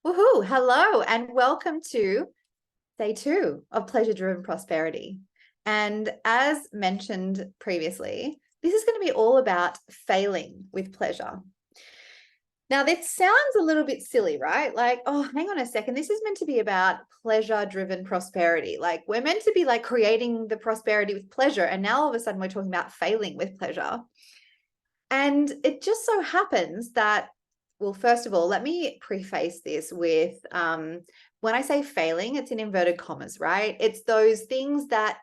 Woohoo! Hello, and welcome to day two of Pleasure Driven Prosperity. And as mentioned previously, this is going to be all about failing with pleasure. Now, this sounds a little bit silly, right? Like, oh, hang on a second. This is meant to be about pleasure driven prosperity. Like, we're meant to be like creating the prosperity with pleasure. And now all of a sudden, we're talking about failing with pleasure. And it just so happens that, well, first of all, let me preface this with when I say failing, it's in inverted commas, right? It's those things that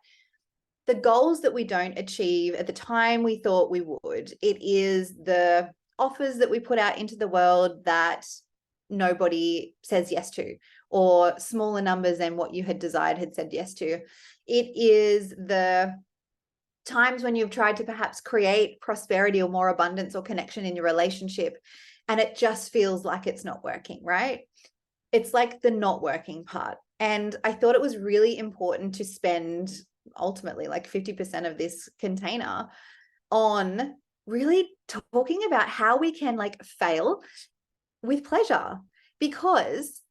the goals that we don't achieve at the time we thought we would. It is the offers that we put out into the world that nobody says yes to, or smaller numbers than what you had desired had said yes to. It is the times when you've tried to perhaps create prosperity or more abundance or connection in your relationship, and it just feels like it's not working, right? It's like the not working part. And I thought it was really important to spend ultimately like 50% of this container on really talking about how we can like fail with pleasure. Because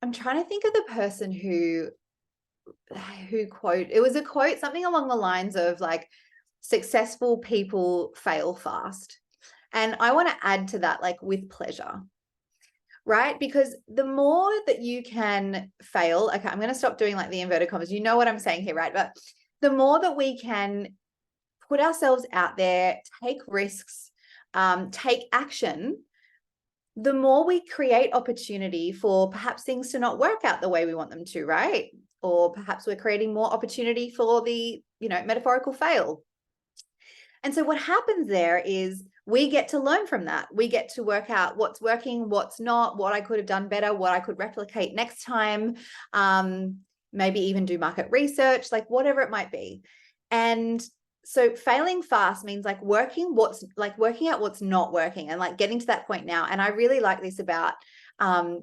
I'm trying to think of the person who quote, it was a quote, something along the lines of like, successful people fail fast. And I want to add to that, like with pleasure, right? Because the more that you can fail, okay, I'm going to stop doing like the inverted commas. You know what I'm saying here, right? But the more that we can put ourselves out there, take risks, take action, the more we create opportunity for perhaps things to not work out the way we want them to, right? Or perhaps we're creating more opportunity for the, metaphorical fail. And so what happens there is we get to learn from that. We get to work out what's working, what's not, what I could have done better, what I could replicate next time, maybe even do market research, like whatever it might be. And so failing fast means like working out what's not working and like getting to that point now. And I really like this about,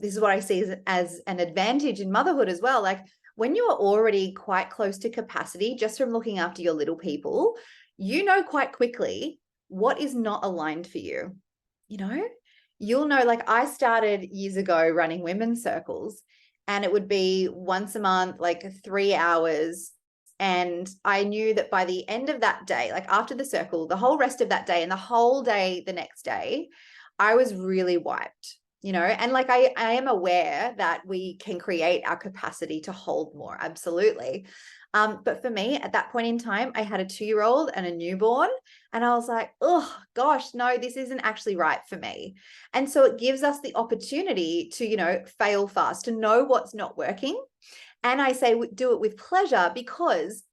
this is what I see as an advantage in motherhood as well. Like when you are already quite close to capacity, just from looking after your little people, you know quite quickly what is not aligned for you. You'll know, like I started years ago running women's circles, and it would be once a month, like 3 hours. And I knew that by the end of that day, like after the circle, the whole rest of that day and the whole day the next day, I was really wiped, and like I am aware that we can create our capacity to hold more. Absolutely. But for me at that point in time, I had a 2-year-old and a newborn, and I was like, oh gosh, no, this isn't actually right for me. And so it gives us the opportunity to, fail fast, to know what's not working. And I say do it with pleasure, because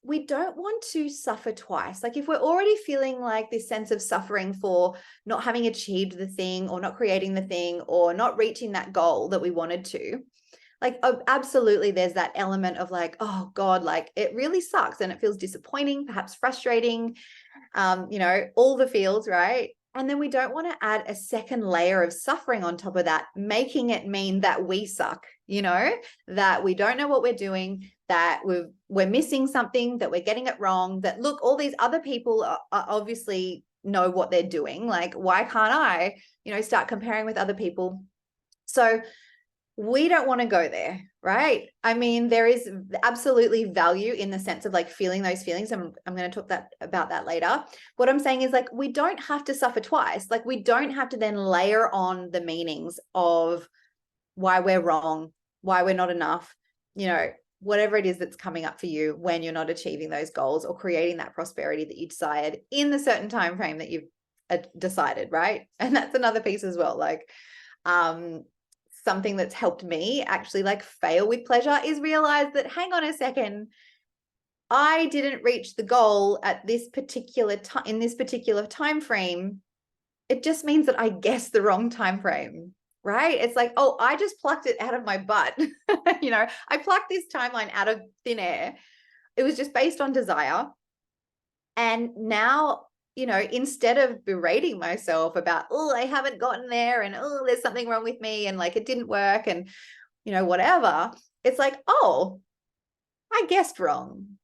we don't want to suffer twice. Like if we're already feeling like this sense of suffering for not having achieved the thing or not creating the thing or not reaching that goal that we wanted to, like absolutely there's that element of like, oh God, like it really sucks and it feels disappointing, perhaps frustrating, all the feels, right? And then we don't want to add a second layer of suffering on top of that, making it mean that we suck, that we don't know what we're doing, that we're missing something, that we're getting it wrong, that look, all these other people are obviously know what they're doing. Like, why can't I, start comparing with other people? So we don't want to go there, right? I mean, there is absolutely value in the sense of like feeling those feelings. I'm going to talk about that later. What I'm saying is like, we don't have to suffer twice. Like we don't have to then layer on the meanings of why we're wrong, why we're not enough, whatever it is that's coming up for you when you're not achieving those goals or creating that prosperity that you desired in the certain time frame that you've decided, right? And that's another piece as well. Like, something that's helped me actually like fail with pleasure is realize that, hang on a second, I didn't reach the goal at this particular time in this particular time frame. It just means that I guessed the wrong time frame, right? It's like, oh, I just plucked it out of my butt. I plucked this timeline out of thin air. It was just based on desire. And now, instead of berating myself about, oh, I haven't gotten there and, oh, there's something wrong with me and like it didn't work and, whatever, it's like, oh, I guessed wrong,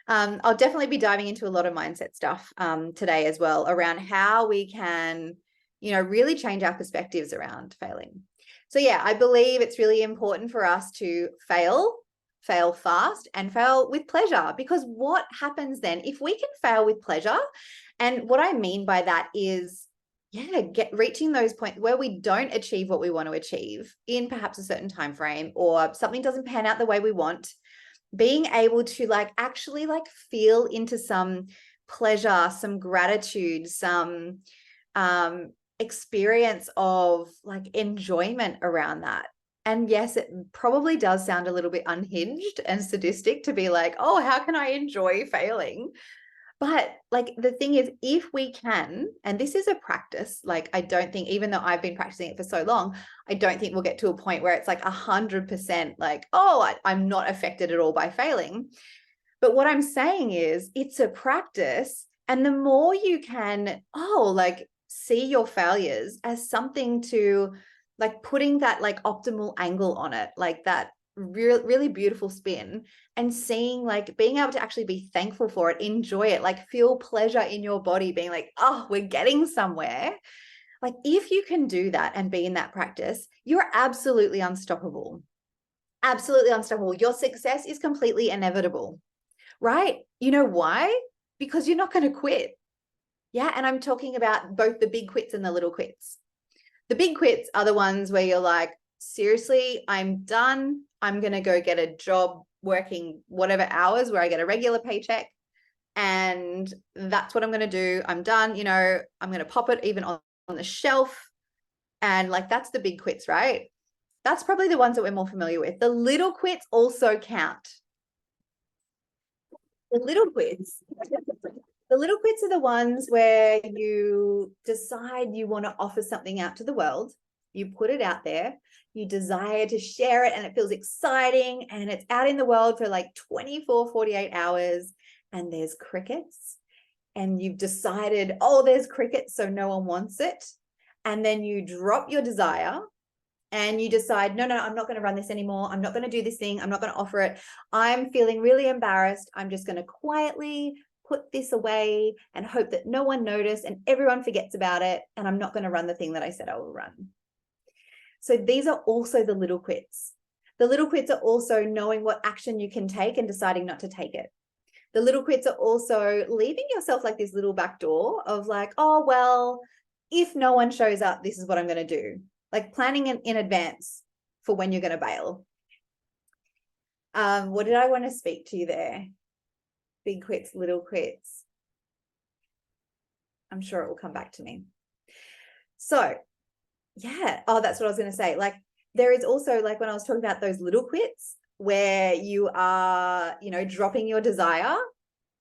I'll definitely be diving into a lot of mindset stuff today as well around how we can, really change our perspectives around failing. So yeah, I believe it's really important for us to fail fast, and fail with pleasure, because what happens then if we can fail with pleasure? And what I mean by that is, reaching those points where we don't achieve what we want to achieve in perhaps a certain time frame, or something doesn't pan out the way we want, being able to actually feel into some pleasure, some gratitude, some experience of enjoyment around that. And yes, it probably does sound a little bit unhinged and sadistic to be like, oh, how can I enjoy failing? But the thing is, if we can, and this is a practice, I don't think, even though I've been practicing it for so long, I don't think we'll get to a point where it's 100% I'm not affected at all by failing. But what I'm saying is, it's a practice. And the more you can, see your failures as something to putting that optimal angle on it, that really beautiful spin, and seeing being able to actually be thankful for it, enjoy it, feel pleasure in your body, being oh, we're getting somewhere. If you can do that and be in that practice, you're absolutely unstoppable. Absolutely unstoppable. Your success is completely inevitable, right? You know why? Because you're not going to quit. Yeah. And I'm talking about both the big quits and the little quits. The big quits are the ones where you're seriously, I'm done. I'm going to go get a job working whatever hours where I get a regular paycheck. And that's what I'm going to do. I'm done. I'm going to pop it even on the shelf. And that's the big quits, right? That's probably the ones that we're more familiar with. The little quits also count. The little quits. The little quits are the ones where you decide you want to offer something out to the world. You put it out there, you desire to share it, and it feels exciting, and it's out in the world for 24, 48 hours, and there's crickets, and you've decided, oh, there's crickets, so no one wants it. And then you drop your desire and you decide, no, I'm not going to run this anymore. I'm not going to do this thing. I'm not going to offer it. I'm feeling really embarrassed. I'm just going to quietly put this away and hope that no one noticed and everyone forgets about it. And I'm not going to run the thing that I said I will run. So these are also the little quits. The little quits are also knowing what action you can take and deciding not to take it. The little quits are also leaving yourself this little back door of oh, well, if no one shows up, this is what I'm going to do. Planning in advance for when you're going to bail. What did I want to speak to you there? Big quits, little quits. I'm sure it will come back to me. So yeah. Oh, that's what I was going to say. There is also when I was talking about those little quits where you are, dropping your desire.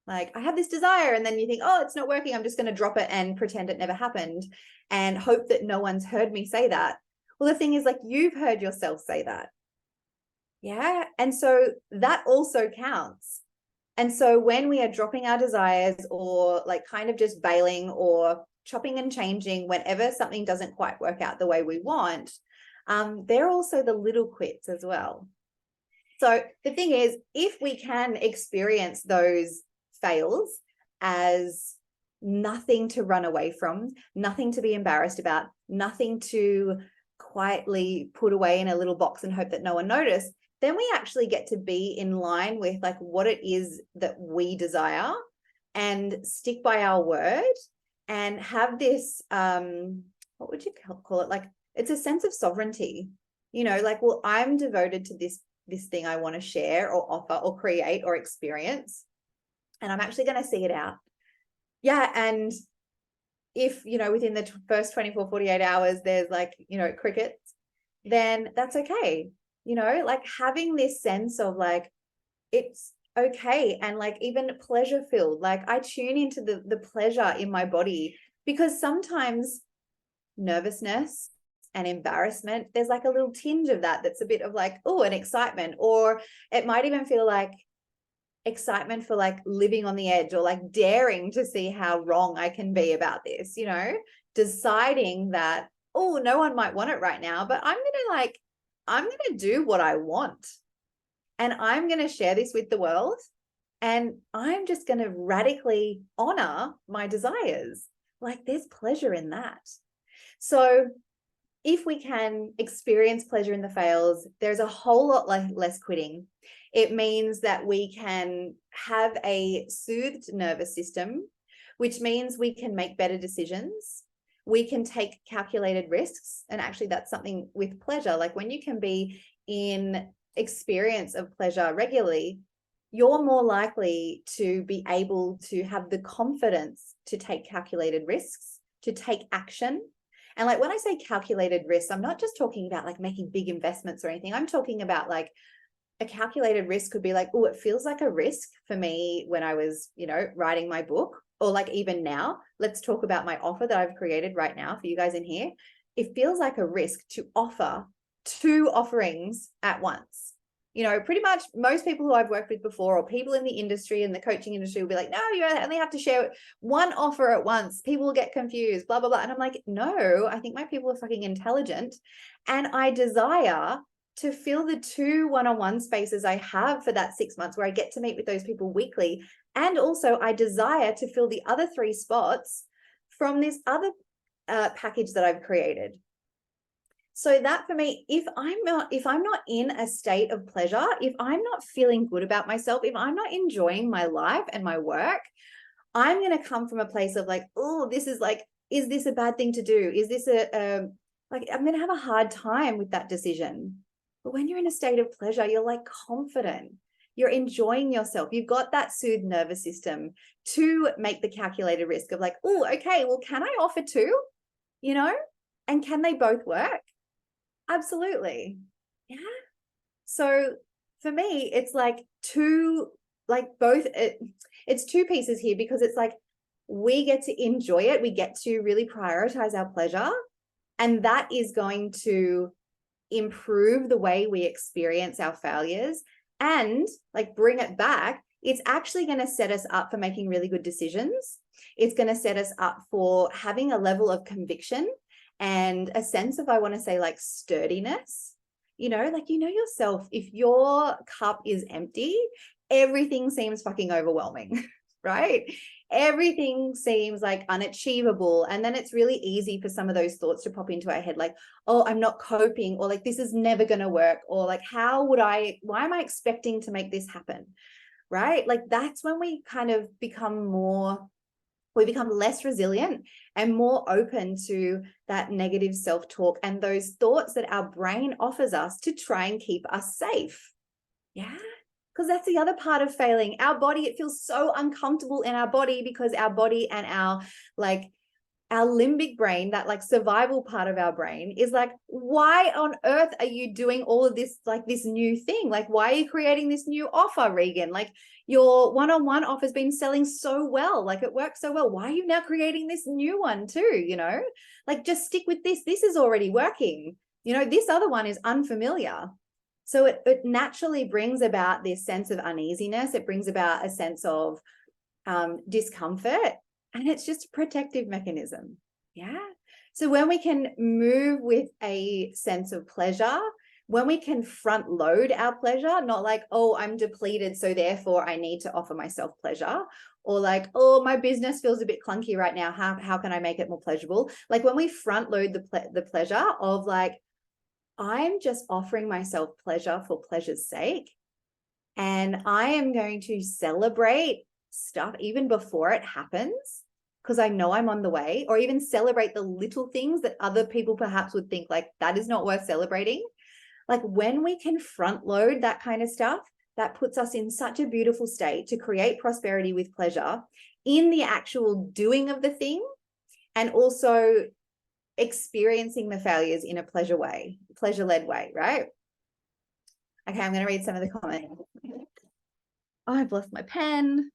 I have this desire, and then you think, oh, it's not working. I'm just going to drop it and pretend it never happened and hope that no one's heard me say that. Well, the thing is, you've heard yourself say that. Yeah. And so that also counts. And so when we are dropping our desires, or kind of just bailing or chopping and changing whenever something doesn't quite work out the way we want, they're also the little quits as well. So the thing is, if we can experience those fails as nothing to run away from, nothing to be embarrassed about, nothing to quietly put away in a little box and hope that no one noticed, then we actually get to be in line with what it is that we desire and stick by our word and have this, what would you call it? It's a sense of sovereignty, well, I'm devoted to this thing I want to share or offer or create or experience, and I'm actually going to see it out. Yeah. And if, within the first 24, 48 hours, there's crickets, then that's okay. Having this sense of it's okay. And even pleasure filled, I tune into the pleasure in my body, because sometimes nervousness and embarrassment, there's a little tinge of that's a bit of oh, an excitement, or it might even feel excitement for living on the edge, or daring to see how wrong I can be about this, deciding that, oh, no one might want it right now, but I'm going to do what I want, and I'm going to share this with the world, and I'm just going to radically honor my desires. There's pleasure in that. So if we can experience pleasure in the fails, there's a whole lot less quitting. It means that we can have a soothed nervous system, which means we can make better decisions. We can take calculated risks. And actually, that's something with pleasure. Like when you can be in experience of pleasure regularly, you're more likely to be able to have the confidence to take calculated risks, to take action. And like when I say calculated risks, I'm not just talking about like making big investments or anything. I'm talking about like a calculated risk could be like, oh, it feels like a risk for me when I was, writing my book, or like even now, let's talk about my offer that I've created right now for you guys in here. It feels like a risk to offer 2 offerings at once. Pretty much most people who I've worked with before, or people in the industry and the coaching industry, will be like, no, you only have to share 1 offer at once. People will get confused, blah, blah, blah. And I'm like, no, I think my people are fucking intelligent. And I desire to fill the 2 one-on-one spaces I have for that 6 months where I get to meet with those people weekly. And also I desire to fill the other 3 spots from this other package that I've created. So that for me, if I'm not in a state of pleasure, if I'm not feeling good about myself, if I'm not enjoying my life and my work, I'm going to come from a place of like, oh, this is like, is this a bad thing to do? Is this like, I'm going to have a hard time with that decision. But when you're in a state of pleasure, you're like confident. You're enjoying yourself. You've got that soothed nervous system to make the calculated risk of like, oh, okay, well, can I offer 2? And can they both work? Absolutely. Yeah. So for me, it's like it's 2 pieces here, because it's like we get to enjoy it. We get to really prioritize our pleasure. And that is going to improve the way we experience our failures and like bring it back. It's actually going to set us up for making really good decisions. It's going to set us up for having a level of conviction and a sense of, I want to say, like sturdiness, like, yourself, if your cup is empty, everything seems fucking overwhelming, right? Everything seems like unachievable. And then it's really easy for some of those thoughts to pop into our head, like, oh, I'm not coping, or like, this is never going to work, or like, why am I expecting to make this happen? Right? Like, that's when we kind of become less resilient and more open to that negative self-talk and those thoughts that our brain offers us to try and keep us safe. Yeah. Because that's the other part of failing. Our body, it feels so uncomfortable in our body because our body and our limbic brain, that like survival part of our brain, is like, why on earth are you doing all of this, like this new thing? Like, why are you creating this new offer, Regan? Like, your one-on-one offer has been selling so well, like it works so well. Why are you now creating this new one too? Like, just stick with this. This is already working. This other one is unfamiliar. So it naturally brings about this sense of uneasiness. It brings about a sense of discomfort. And it's just a protective mechanism. Yeah. So when we can move with a sense of pleasure, when we can front load our pleasure, not like, oh, I'm depleted, so therefore I need to offer myself pleasure, or like, oh, my business feels a bit clunky right now. How can I make it more pleasurable? Like when we front load the pleasure of like, I'm just offering myself pleasure for pleasure's sake. And I am going to celebrate stuff even before it happens, because I know I'm on the way, or even celebrate the little things that other people perhaps would think like that is not worth celebrating. Like when we can front load that kind of stuff, that puts us in such a beautiful state to create prosperity with pleasure in the actual doing of the thing, and also experiencing the failures in a pleasure-led way, right? Okay, I'm going to read some of the comments. Oh, I've lost my pen.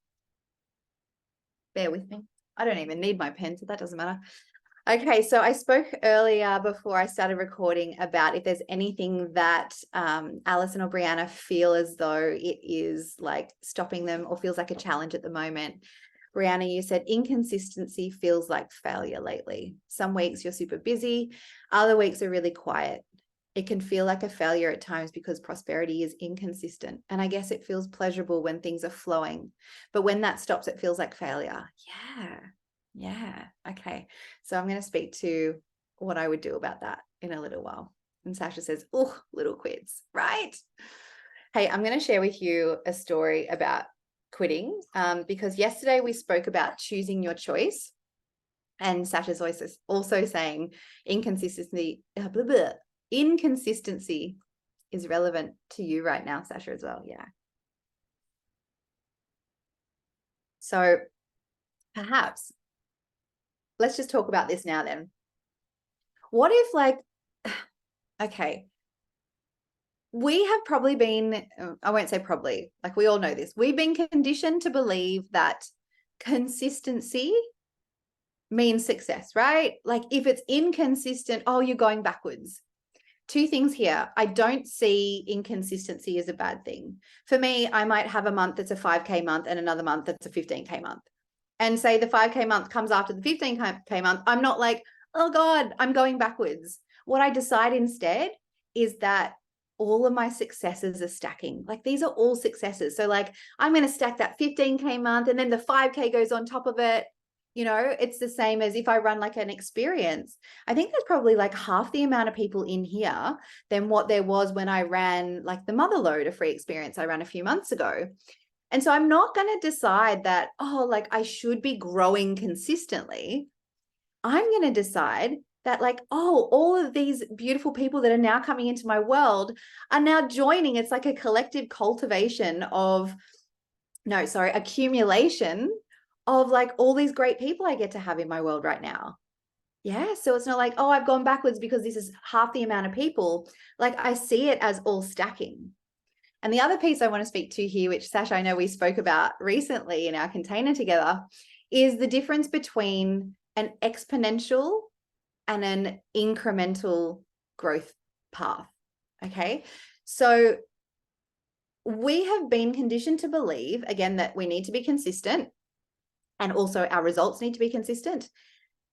Bear with me. I don't even need my pen, so that doesn't matter. Okay, so I spoke earlier before I started recording about if there's anything that Alison or Brianna feel as though it is like stopping them or feels like a challenge at the moment. Brianna, you said inconsistency feels like failure lately. Some weeks you're super busy, other weeks are really quiet. It can feel like a failure at times because prosperity is inconsistent. And I guess it feels pleasurable when things are flowing. But when that stops, it feels like failure. Yeah. Okay. So I'm going to speak to what I would do about that in a little while. And Sasha says, oh, little quits, right? Hey, I'm going to share with you a story about quitting, because yesterday we spoke about choosing your choice. And Sasha's also saying inconsistency is relevant to you right now, Sasha, as well. Yeah. So perhaps let's just talk about this now then. What if, like, okay, we have probably been, I won't say probably, like we all know this, we've been conditioned to believe that consistency means success, right? Like if it's inconsistent, oh, you're going backwards. Two things here. I don't see inconsistency as a bad thing. For me, I might have a month that's a 5K month and another month that's a 15K month. And say the 5K month comes after the 15K month, I'm not like, oh God, I'm going backwards. What I decide instead is that all of my successes are stacking. Like these are all successes. So like I'm going to stack that 15K month and then the 5K goes on top of it. You know, it's the same as if I run like an experience. I think there's probably like half the amount of people in here than what there was when I ran like the Motherload, a free experience I ran a few months ago. And so I'm not going to decide that, oh, like I should be growing consistently. I'm going to decide that like, oh, all of these beautiful people that are now coming into my world are now joining. It's like a collective cultivation of, accumulation of like all these great people I get to have in my world right now. Yeah. So it's not like, oh, I've gone backwards because this is half the amount of people. Like I see it as all stacking. And the other piece I want to speak to here, which Sasha, I know we spoke about recently in our container together, is the difference between an exponential and an incremental growth path. Okay. So we have been conditioned to believe, again, that we need to be consistent and also our results need to be consistent.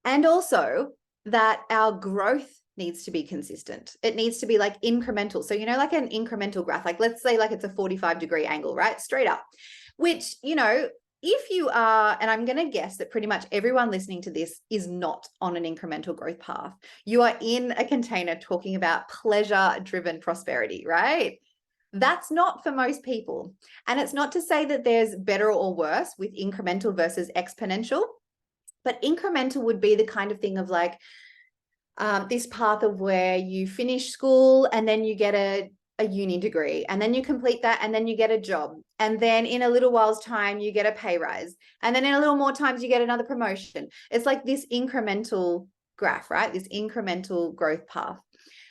And also that our growth needs to be consistent. It needs to be like incremental. So, you know, like an incremental graph, like let's say like it's a 45-degree angle, right? Straight up, which, you know, if you are, and I'm going to guess that pretty much everyone listening to this is not on an incremental growth path. You are in a container talking about pleasure-driven prosperity, right? That's not for most people. And it's not to say that there's better or worse with incremental versus exponential, but incremental would be the kind of thing of like this path of where you finish school and then you get a uni degree and then you complete that and then you get a job. And then in a little while's time, you get a pay rise. And then in a little more times, you get another promotion. It's like this incremental graph, right? This incremental growth path.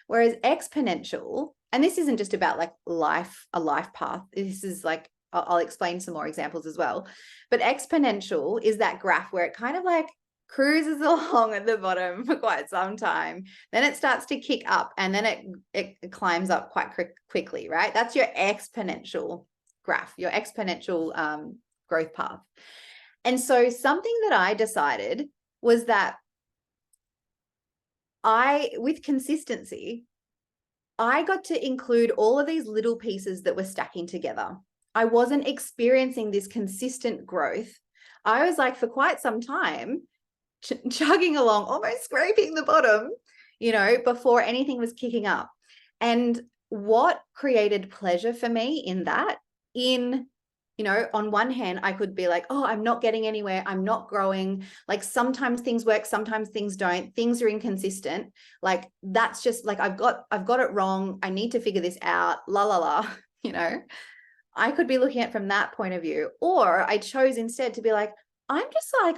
Whereas exponential, and this isn't just about like a life path. This is like, I'll explain some more examples as well. But exponential is that graph where it kind of like cruises along at the bottom for quite some time. Then it starts to kick up and then it climbs up quite quickly, right? That's your exponential graph, your exponential growth path. And so something that I decided was that with consistency, I got to include all of these little pieces that were stacking together. I wasn't experiencing this consistent growth. I was like, for quite some time, chugging along, almost scraping the bottom, you know, before anything was kicking up. And what created pleasure for me in that, you know, on one hand, I could be like, oh, I'm not getting anywhere. I'm not growing. Like sometimes things work, sometimes things don't. Things are inconsistent. Like that's just like, I've got it wrong. I need to figure this out. La, la, la, you know, I could be looking at it from that point of view. Or I chose instead to be like, I'm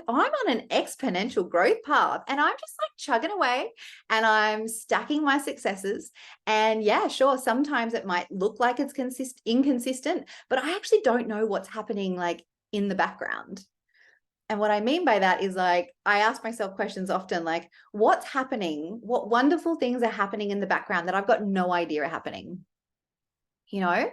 on an exponential growth path and I'm just like chugging away and I'm stacking my successes. And yeah, sure, sometimes it might look like it's inconsistent, but I actually don't know what's happening like in the background. And what I mean by that is like, I ask myself questions often like, what's happening? What wonderful things are happening in the background that I've got no idea are happening, you know?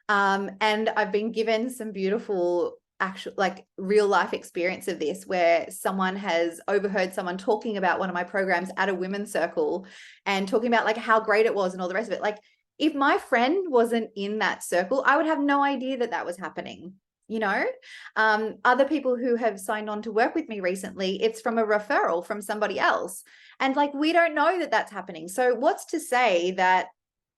And I've been given some beautiful actual like real life experience of this where someone has overheard someone talking about one of my programs at a women's circle and talking about like how great it was and all the rest of it. Like if my friend wasn't in that circle, I would have no idea that that was happening. you know. Other people who have signed on to work with me recently, it's from a referral from somebody else, and like we don't know that that's happening. So what's to say that,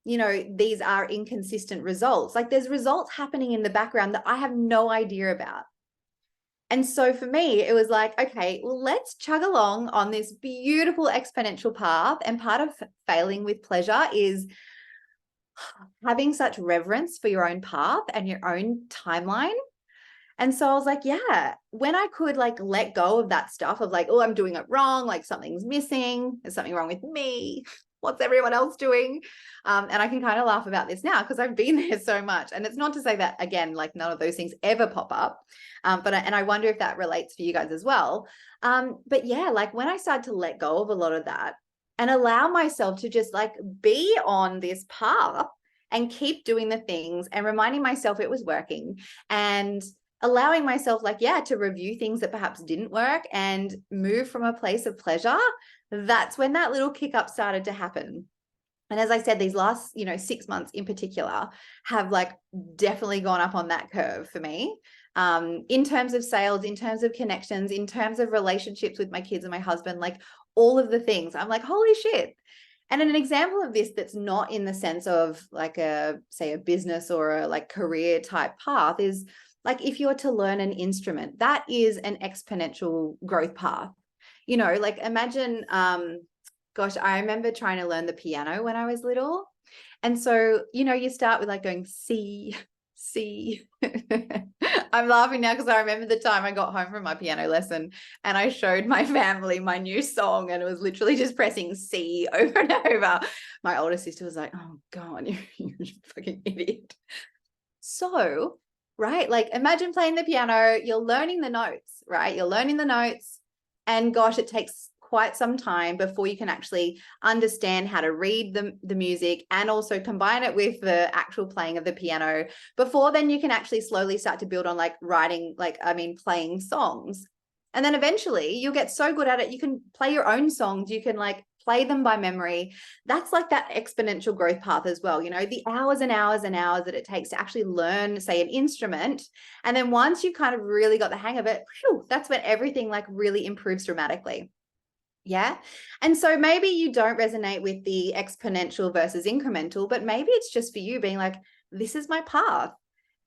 you know, these are inconsistent results? Like there's results happening in the background that I have no idea about. And so for me, it was like, okay, well, let's chug along on this beautiful exponential path. And part of failing with pleasure is having such reverence for your own path and your own timeline. And so I was like, yeah, when I could like let go of that stuff of like, oh, I'm doing it wrong, like something's missing, there's something wrong with me. What's everyone else doing? And I can kind of laugh about this now because I've been there so much. And it's not to say that, again, like none of those things ever pop up. And I wonder if that relates for you guys as well. But yeah, like when I started to let go of a lot of that and allow myself to just like be on this path and keep doing the things and reminding myself it was working, and allowing myself like, yeah, to review things that perhaps didn't work and move from a place of pleasure, that's when that little kick up started to happen. And as I said, these last, 6 months in particular have like definitely gone up on that curve for me, in terms of sales, in terms of connections, in terms of relationships with my kids and my husband, like all of the things. I'm like, holy shit. And an example of this that's not in the sense of like say a business or a like career type path is like if you're to learn an instrument, that is an exponential growth path. Like imagine, gosh, I remember trying to learn the piano when I was little. And so, you start with like going C, C. I'm laughing now because I remember the time I got home from my piano lesson and I showed my family my new song, and it was literally just pressing C over and over. My older sister was like, oh God, you're a fucking idiot. So, right, like imagine playing the piano, you're learning the notes, right? You're learning the notes, and gosh, it takes quite some time before you can actually understand how to read the music and also combine it with the actual playing of the piano. Before then you can actually slowly start to build on like writing, playing songs. And then eventually you'll get so good at it, you can play your own songs, you can like play them by memory. That's like that exponential growth path as well. The hours and hours and hours that it takes to actually learn, say, an instrument. And then once you kind of really got the hang of it, that's when everything like really improves dramatically. Yeah. And so maybe you don't resonate with the exponential versus incremental, but maybe it's just for you being like, this is my path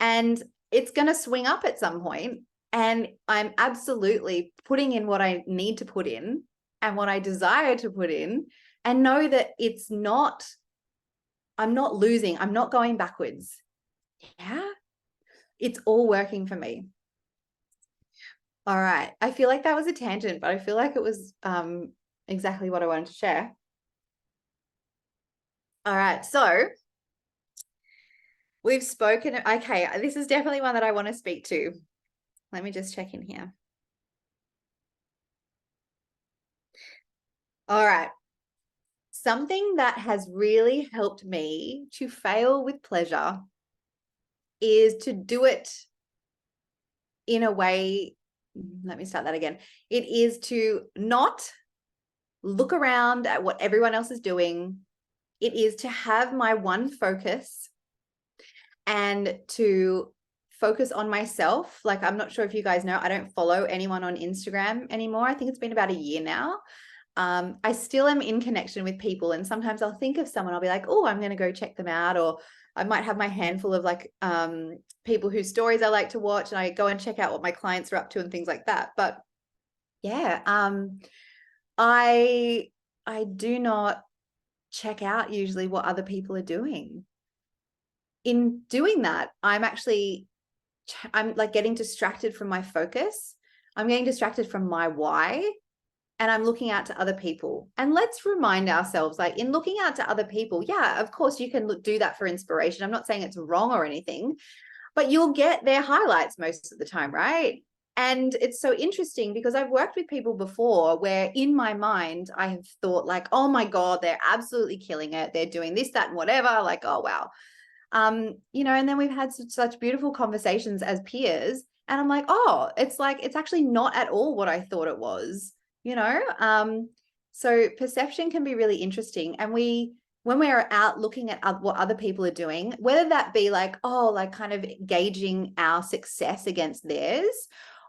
and it's going to swing up at some point. And I'm absolutely putting in what I need to put in and what I desire to put in, and know that I'm not losing. I'm not going backwards. Yeah. It's all working for me. All right. I feel like that was a tangent, but I feel like it was exactly what I wanted to share. All right. So we've spoken. Okay. This is definitely one that I want to speak to. Let me just check in here. All right. Something that has really helped me to fail with pleasure is to do it in a way. Let me start that again. It is to not look around at what everyone else is doing. It is to have my one focus and to focus on myself. Like, I'm not sure if you guys know, I don't follow anyone on Instagram anymore. I think it's been about a year now. I still am in connection with people, and sometimes I'll think of someone, I'll be like, oh, I'm going to go check them out. Or I might have my handful of like people whose stories I like to watch, and I go and check out what my clients are up to and things like that. But yeah, I do not check out usually what other people are doing. In doing that, I'm like getting distracted from my focus. I'm getting distracted from my why, and I'm looking out to other people. And let's remind ourselves, like in looking out to other people, yeah, of course you can do that for inspiration. I'm not saying it's wrong or anything, but you'll get their highlights most of the time, right? And it's so interesting because I've worked with people before where in my mind, I have thought like, oh my God, they're absolutely killing it. They're doing this, that, and whatever. Like, oh, wow. And then we've had such beautiful conversations as peers. And I'm like, oh, it's actually not at all what I thought it was, So perception can be really interesting. And we when we're out looking at what other people are doing, whether that be like, oh, like kind of gauging our success against theirs,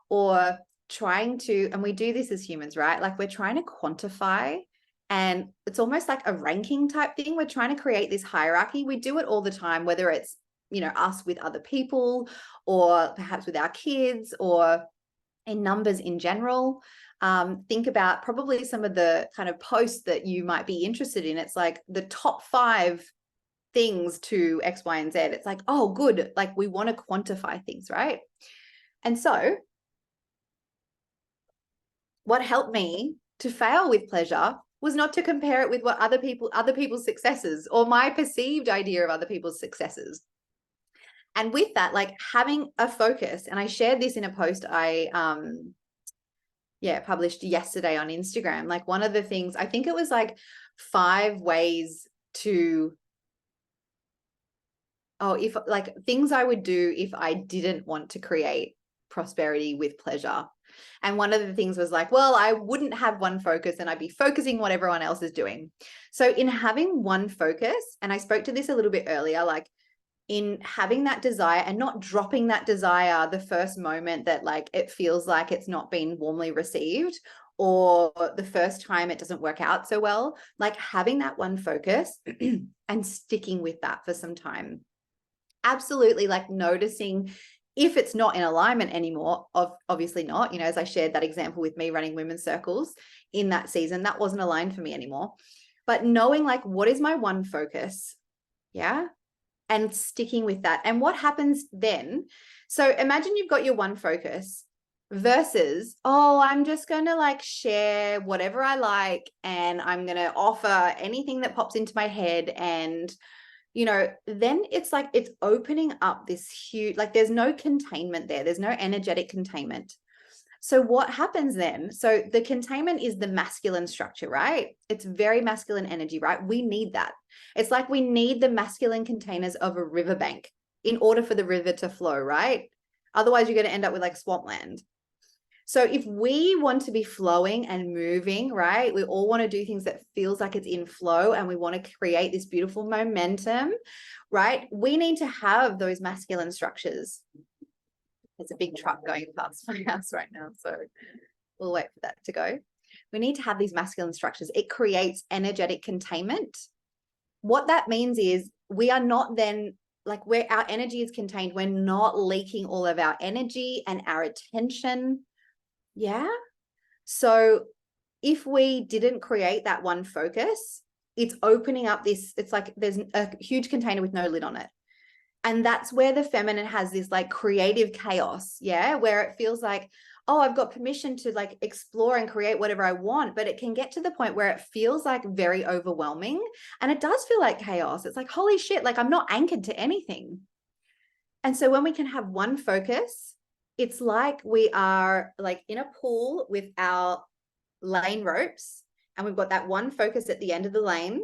or trying to, and we do this as humans, right? Like we're trying to quantify, and it's almost like a ranking type thing. We're trying to create this hierarchy. We do it all the time, whether it's, you know, us with other people, or perhaps with our kids, or in numbers in general. Think about probably some of the kind of posts that you might be interested in. It's like the top 5 things to X, Y, and Z. It's like, oh, good. Like we want to quantify things, right? And so what helped me to fail with pleasure was not to compare it with what other people's successes, or my perceived idea of other people's successes. And with that, like having a focus, and I shared this in a post I published yesterday on Instagram. Like one of the things, I think it was like 5 ways to, if like things I would do if I didn't want to create prosperity with pleasure. And one of the things was like, well, I wouldn't have one focus and I'd be focusing what everyone else is doing. So in having one focus, and I spoke to this a little bit earlier, like in having that desire and not dropping that desire the first moment that like it feels like it's not been warmly received, or the first time it doesn't work out so well, like having that one focus and sticking with that for some time. Absolutely, like noticing if it's not in alignment anymore, obviously not, you know, as I shared that example with me running women's circles in that season, that wasn't aligned for me anymore. But knowing like, what is my one focus? Yeah. And sticking with that. And what happens then? So imagine you've got your one focus versus, oh, I'm just going to like share whatever I like, and I'm going to offer anything that pops into my head. And, you know, then it's like, it's opening up this huge, like there's no containment there. There's no energetic containment. So what happens then? So the containment is the masculine structure, right? It's very masculine energy, right? We need that. It's like we need the masculine containers of a riverbank in order for the river to flow, right? Otherwise, you're going to end up with like swampland. So if we want to be flowing and moving, right? We all want to do things that feels like it's in flow, and we want to create this beautiful momentum, right? We need to have those masculine structures. There's a big truck going past my house right now, so we'll wait for that to go. We need to have these masculine structures. It creates energetic containment. What that means is we are not then, like where our energy is contained, we're not leaking all of our energy and our attention. Yeah. So if we didn't create that one focus, it's opening up this, it's like there's a huge container with no lid on it. And that's where the feminine has this like creative chaos, yeah, where it feels like, oh, I've got permission to like explore and create whatever I want, but it can get to the point where it feels like very overwhelming, and it does feel like chaos. It's like, holy shit, like I'm not anchored to anything. And so when we can have one focus, it's like we are like in a pool with our lane ropes, and we've got that one focus at the end of the lane,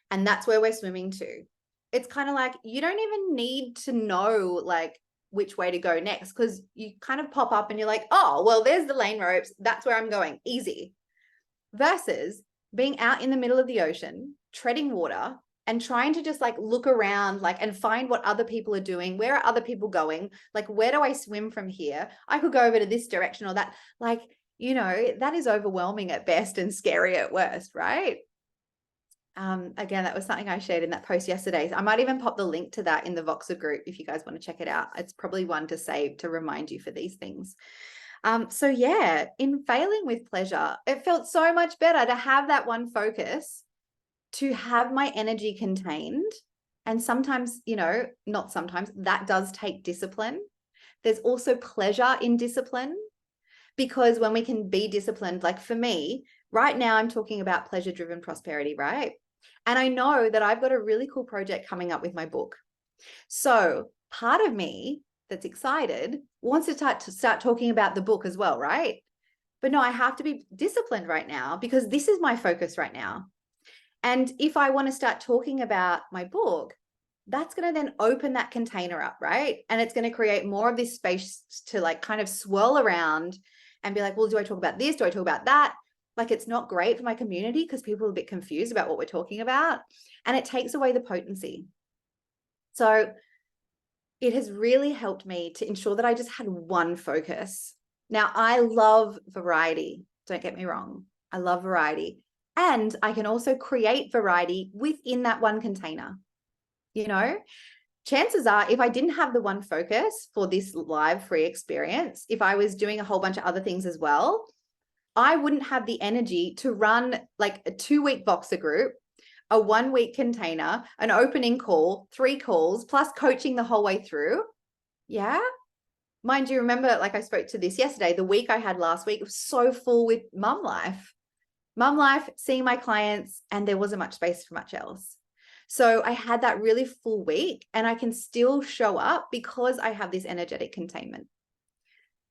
and that's where we're swimming to. It's kind of like you don't even need to know like which way to go next, because you kind of pop up and you're like, oh, well, there's the lane ropes. That's where I'm going. Easy. Versus being out in the middle of the ocean, treading water, and trying to just like look around like and find what other people are doing. Where are other people going? Like, where do I swim from here? I could go over to this direction or that. Like, you know, that is overwhelming at best and scary at worst, right? Again, that was something I shared in that post yesterday. I might even pop the link to that in the Voxer group if you guys want to check it out. It's probably one to save to remind you for these things. So yeah, in failing with pleasure, it felt so much better to have that one focus, to have my energy contained. And sometimes, you know, not sometimes, that does take discipline. There's also pleasure in discipline, because when we can be disciplined, like for me, right now, I'm talking about pleasure-driven prosperity, right? And I know that I've got a really cool project coming up with my book. So part of me that's excited wants to start talking about the book as well, right? But no, I have to be disciplined right now because this is my focus right now. And if I want to start talking about my book, that's going to then open that container up, right? And it's going to create more of this space to like kind of swirl around and be like, well, do I talk about this? Do I talk about that? Like, it's not great for my community because people are a bit confused about what we're talking about, and it takes away the potency. So it has really helped me to ensure that I just had one focus. Now, I love variety. Don't get me wrong. I love variety. And I can also create variety within that one container. You know, chances are, if I didn't have the one focus for this live free experience, if I was doing a whole bunch of other things as well, I wouldn't have the energy to run like a 2-week Voxer group, a 1-week container, an opening call, 3 calls, plus coaching the whole way through. Yeah. Mind you, remember, like I spoke to this yesterday, the week I had last week was so full with mum life, seeing my clients, and there wasn't much space for much else. So I had that really full week, and I can still show up because I have this energetic containment.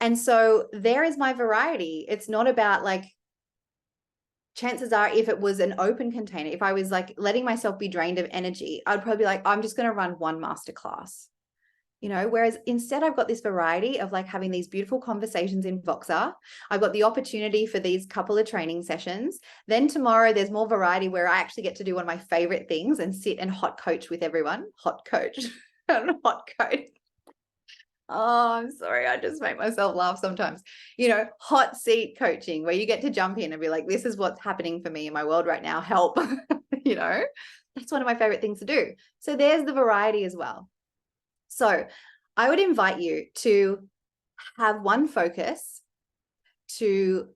And so there is my variety. It's not about like, chances are, if it was an open container, if I was like letting myself be drained of energy, I'd probably be like, I'm just going to run one masterclass, you know, whereas instead I've got this variety of like having these beautiful conversations in Voxer. I've got the opportunity for these couple of training sessions. Then tomorrow there's more variety where I actually get to do one of my favorite things and sit and hot coach with everyone. Hot coach. Hot coach. Oh, I'm sorry. I just make myself laugh sometimes. You know, hot seat coaching, where you get to jump in and be like, this is what's happening for me in my world right now. Help. You know, that's one of my favorite things to do. So there's the variety as well. So I would invite you to have one focus, to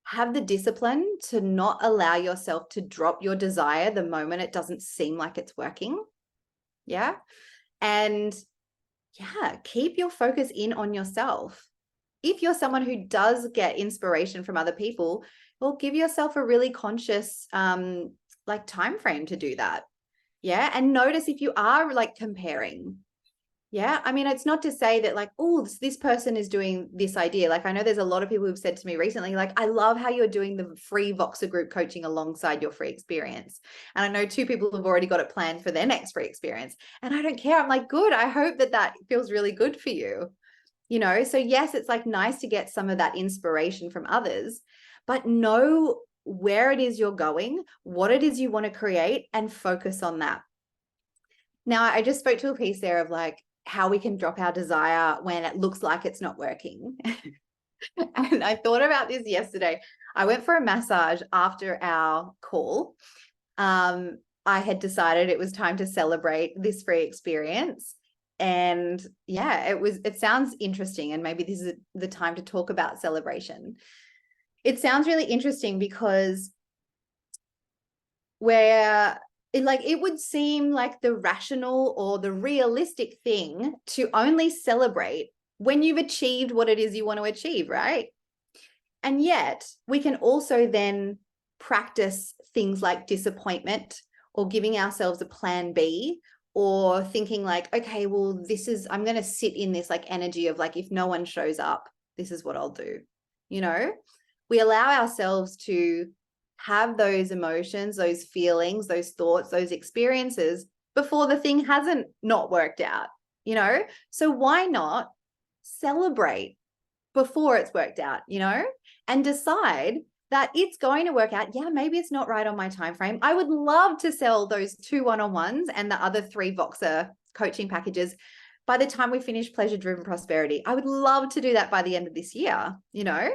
have the discipline to not allow yourself to drop your desire the moment it doesn't seem like it's working. Yeah. And yeah, keep your focus in on yourself. If you're someone who does get inspiration from other people, well, give yourself a really conscious like time frame to do that. Yeah. And notice if you are like comparing. Yeah. I mean, it's not to say that like, oh, this person is doing this idea. Like, I know there's a lot of people who've said to me recently, like, I love how you're doing the free Voxer group coaching alongside your free experience. And I know 2 people have already got it planned for their next free experience. And I don't care. I'm like, good. I hope that that feels really good for you. You know, so yes, it's like nice to get some of that inspiration from others, but know where it is you're going, what it is you want to create, and focus on that. Now, I just spoke to a piece there of like, how we can drop our desire when it looks like it's not working. And I thought about this yesterday. I went for a massage after our call. I had decided it was time to celebrate this free experience. And yeah, it sounds interesting. And maybe this is the time to talk about celebration. It sounds really interesting because it would seem like the rational or the realistic thing to only celebrate when you've achieved what it is you want to achieve, right? And yet we can also then practice things like disappointment, or giving ourselves a plan B, or thinking like, okay, well, I'm going to sit in this like energy of like, if no one shows up, this is what I'll do. You know, we allow ourselves to have those emotions, those feelings, those thoughts, those experiences before the thing hasn't not worked out, you know? So why not celebrate before it's worked out, you know, and decide that it's going to work out. Yeah, maybe it's not right on my time frame. I would love to sell those 2 one-on-ones and the other 3 Voxer coaching packages by the time we finish Pleasure Driven Prosperity. I would love to do that by the end of this year, you know?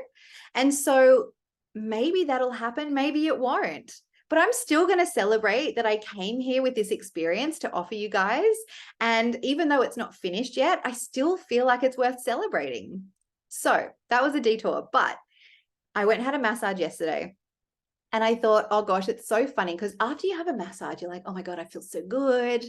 And so maybe that'll happen, maybe it won't. But I'm still going to celebrate that I came here with this experience to offer you guys. And even though it's not finished yet, I still feel like it's worth celebrating. So that was a detour, but I went and had a massage yesterday. And I thought, oh gosh, it's so funny because after you have a massage, you're like, oh my God, I feel so good.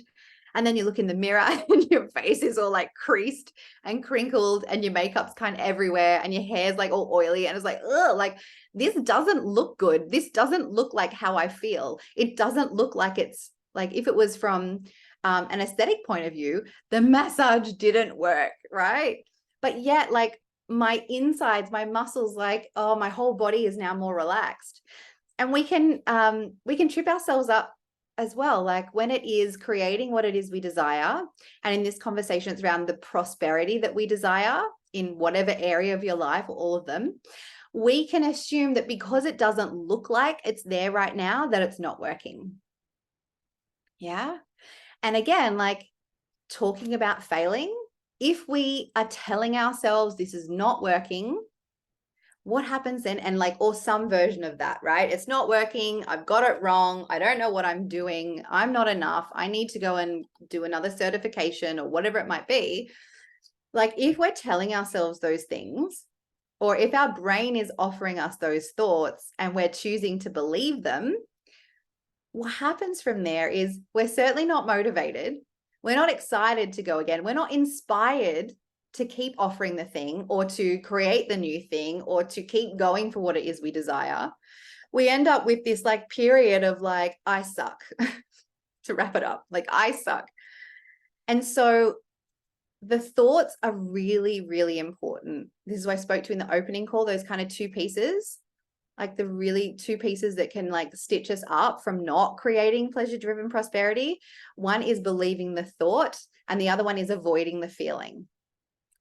And then you look in the mirror and your face is all like creased and crinkled and your makeup's kind of everywhere and your hair's like all oily. And it's like, ugh, like this doesn't look good. This doesn't look like how I feel. It doesn't look like it's like, if it was from an aesthetic point of view, the massage didn't work, right? But yet like my insides, my muscles, like, oh, my whole body is now more relaxed. And we can trip ourselves up as well, like when it is creating what it is we desire. And in this conversation, it's around the prosperity that we desire in whatever area of your life, or all of them. we can assume that because it doesn't look like it's there right now, that it's not working. Yeah. And again, like talking about failing, if we are telling ourselves this is not working, what happens then? And like, or some version of that, right? It's not working. I've got it wrong. I don't know what I'm doing. I'm not enough. I need to go and do another certification or whatever it might be. Like if we're telling ourselves those things, or if our brain is offering us those thoughts and we're choosing to believe them, what happens from there is we're certainly not motivated. We're not excited to go again. We're not inspired to keep offering the thing or to create the new thing or to keep going for what it is we desire. We end up with this like period of like, I suck, to wrap it up, like I suck. And so the thoughts are really, really important. This is what I spoke to in the opening call, those kind of two pieces, like the really two pieces that can like stitch us up from not creating pleasure-driven prosperity. One is believing the thought and the other one is avoiding the feeling.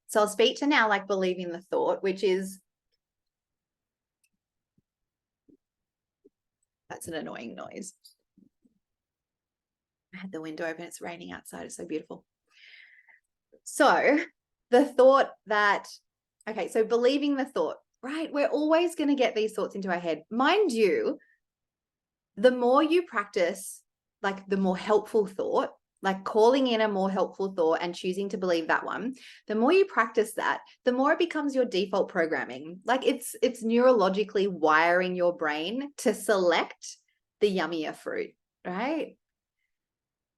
So I'll speak to now like believing the thought, which is, that's an annoying noise. I had the window open, it's raining outside, it's so beautiful. So the thought that, okay, so believing the thought, right? We're always going to get these thoughts into our head. Mind you, the more you practice, like the more helpful thought, like calling in a more helpful thought and choosing to believe that one, the more you practice that, the more it becomes your default programming. Like it's neurologically wiring your brain to select the yummier fruit, right?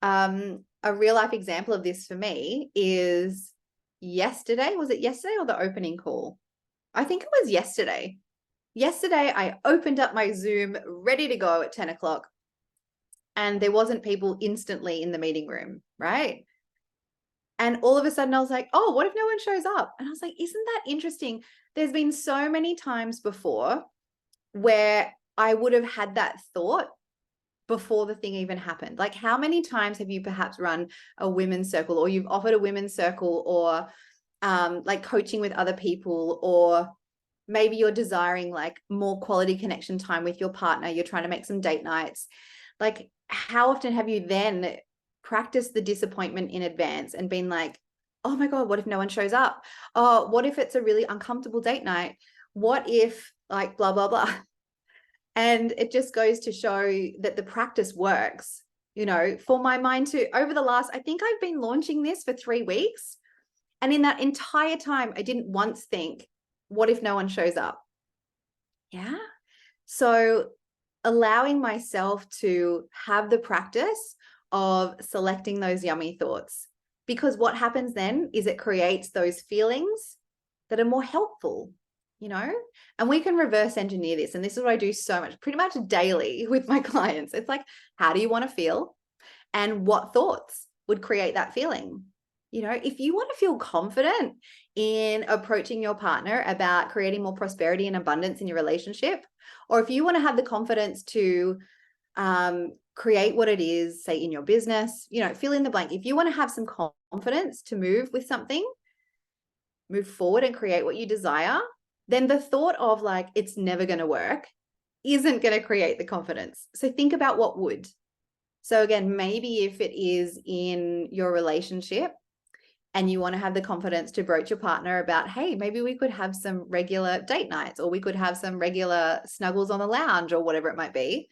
A real life example of this for me is yesterday. Was it yesterday or the opening call? I think it was yesterday. Yesterday, I opened up my Zoom ready to go at 10 o'clock. And there wasn't people instantly in the meeting room, right? And all of a sudden I was like, oh, what if no one shows up? And I was like, isn't that interesting? There's been so many times before where I would have had that thought before the thing even happened. Like how many times have you perhaps run a women's circle or you've offered a women's circle or like coaching with other people, or maybe you're desiring like more quality connection time with your partner. You're trying to make some date nights. Like how often have you then practiced the disappointment in advance and been like, oh my God, what if no one shows up? Oh, what if it's a really uncomfortable date night? What if like blah, blah, blah. And it just goes to show that the practice works, you know, for my mind to over the last, I think I've been launching this for 3 weeks. And in that entire time, I didn't once think, what if no one shows up? Yeah. So allowing myself to have the practice of selecting those yummy thoughts, because what happens then is it creates those feelings that are more helpful, you know, and we can reverse engineer this. And this is what I do so much, pretty much daily with my clients. It's like, how do you want to feel? And what thoughts would create that feeling? You know, if you want to feel confident in approaching your partner about creating more prosperity and abundance in your relationship, or if you want to have the confidence to create what it is, say in your business, you know, fill in the blank. If you want to have some confidence to move with something, move forward and create what you desire, then the thought of like, it's never going to work isn't going to create the confidence. So think about what would. So again, maybe if it is in your relationship and you want to have the confidence to broach your partner about, hey, maybe we could have some regular date nights, or we could have some regular snuggles on the lounge, or whatever it might be.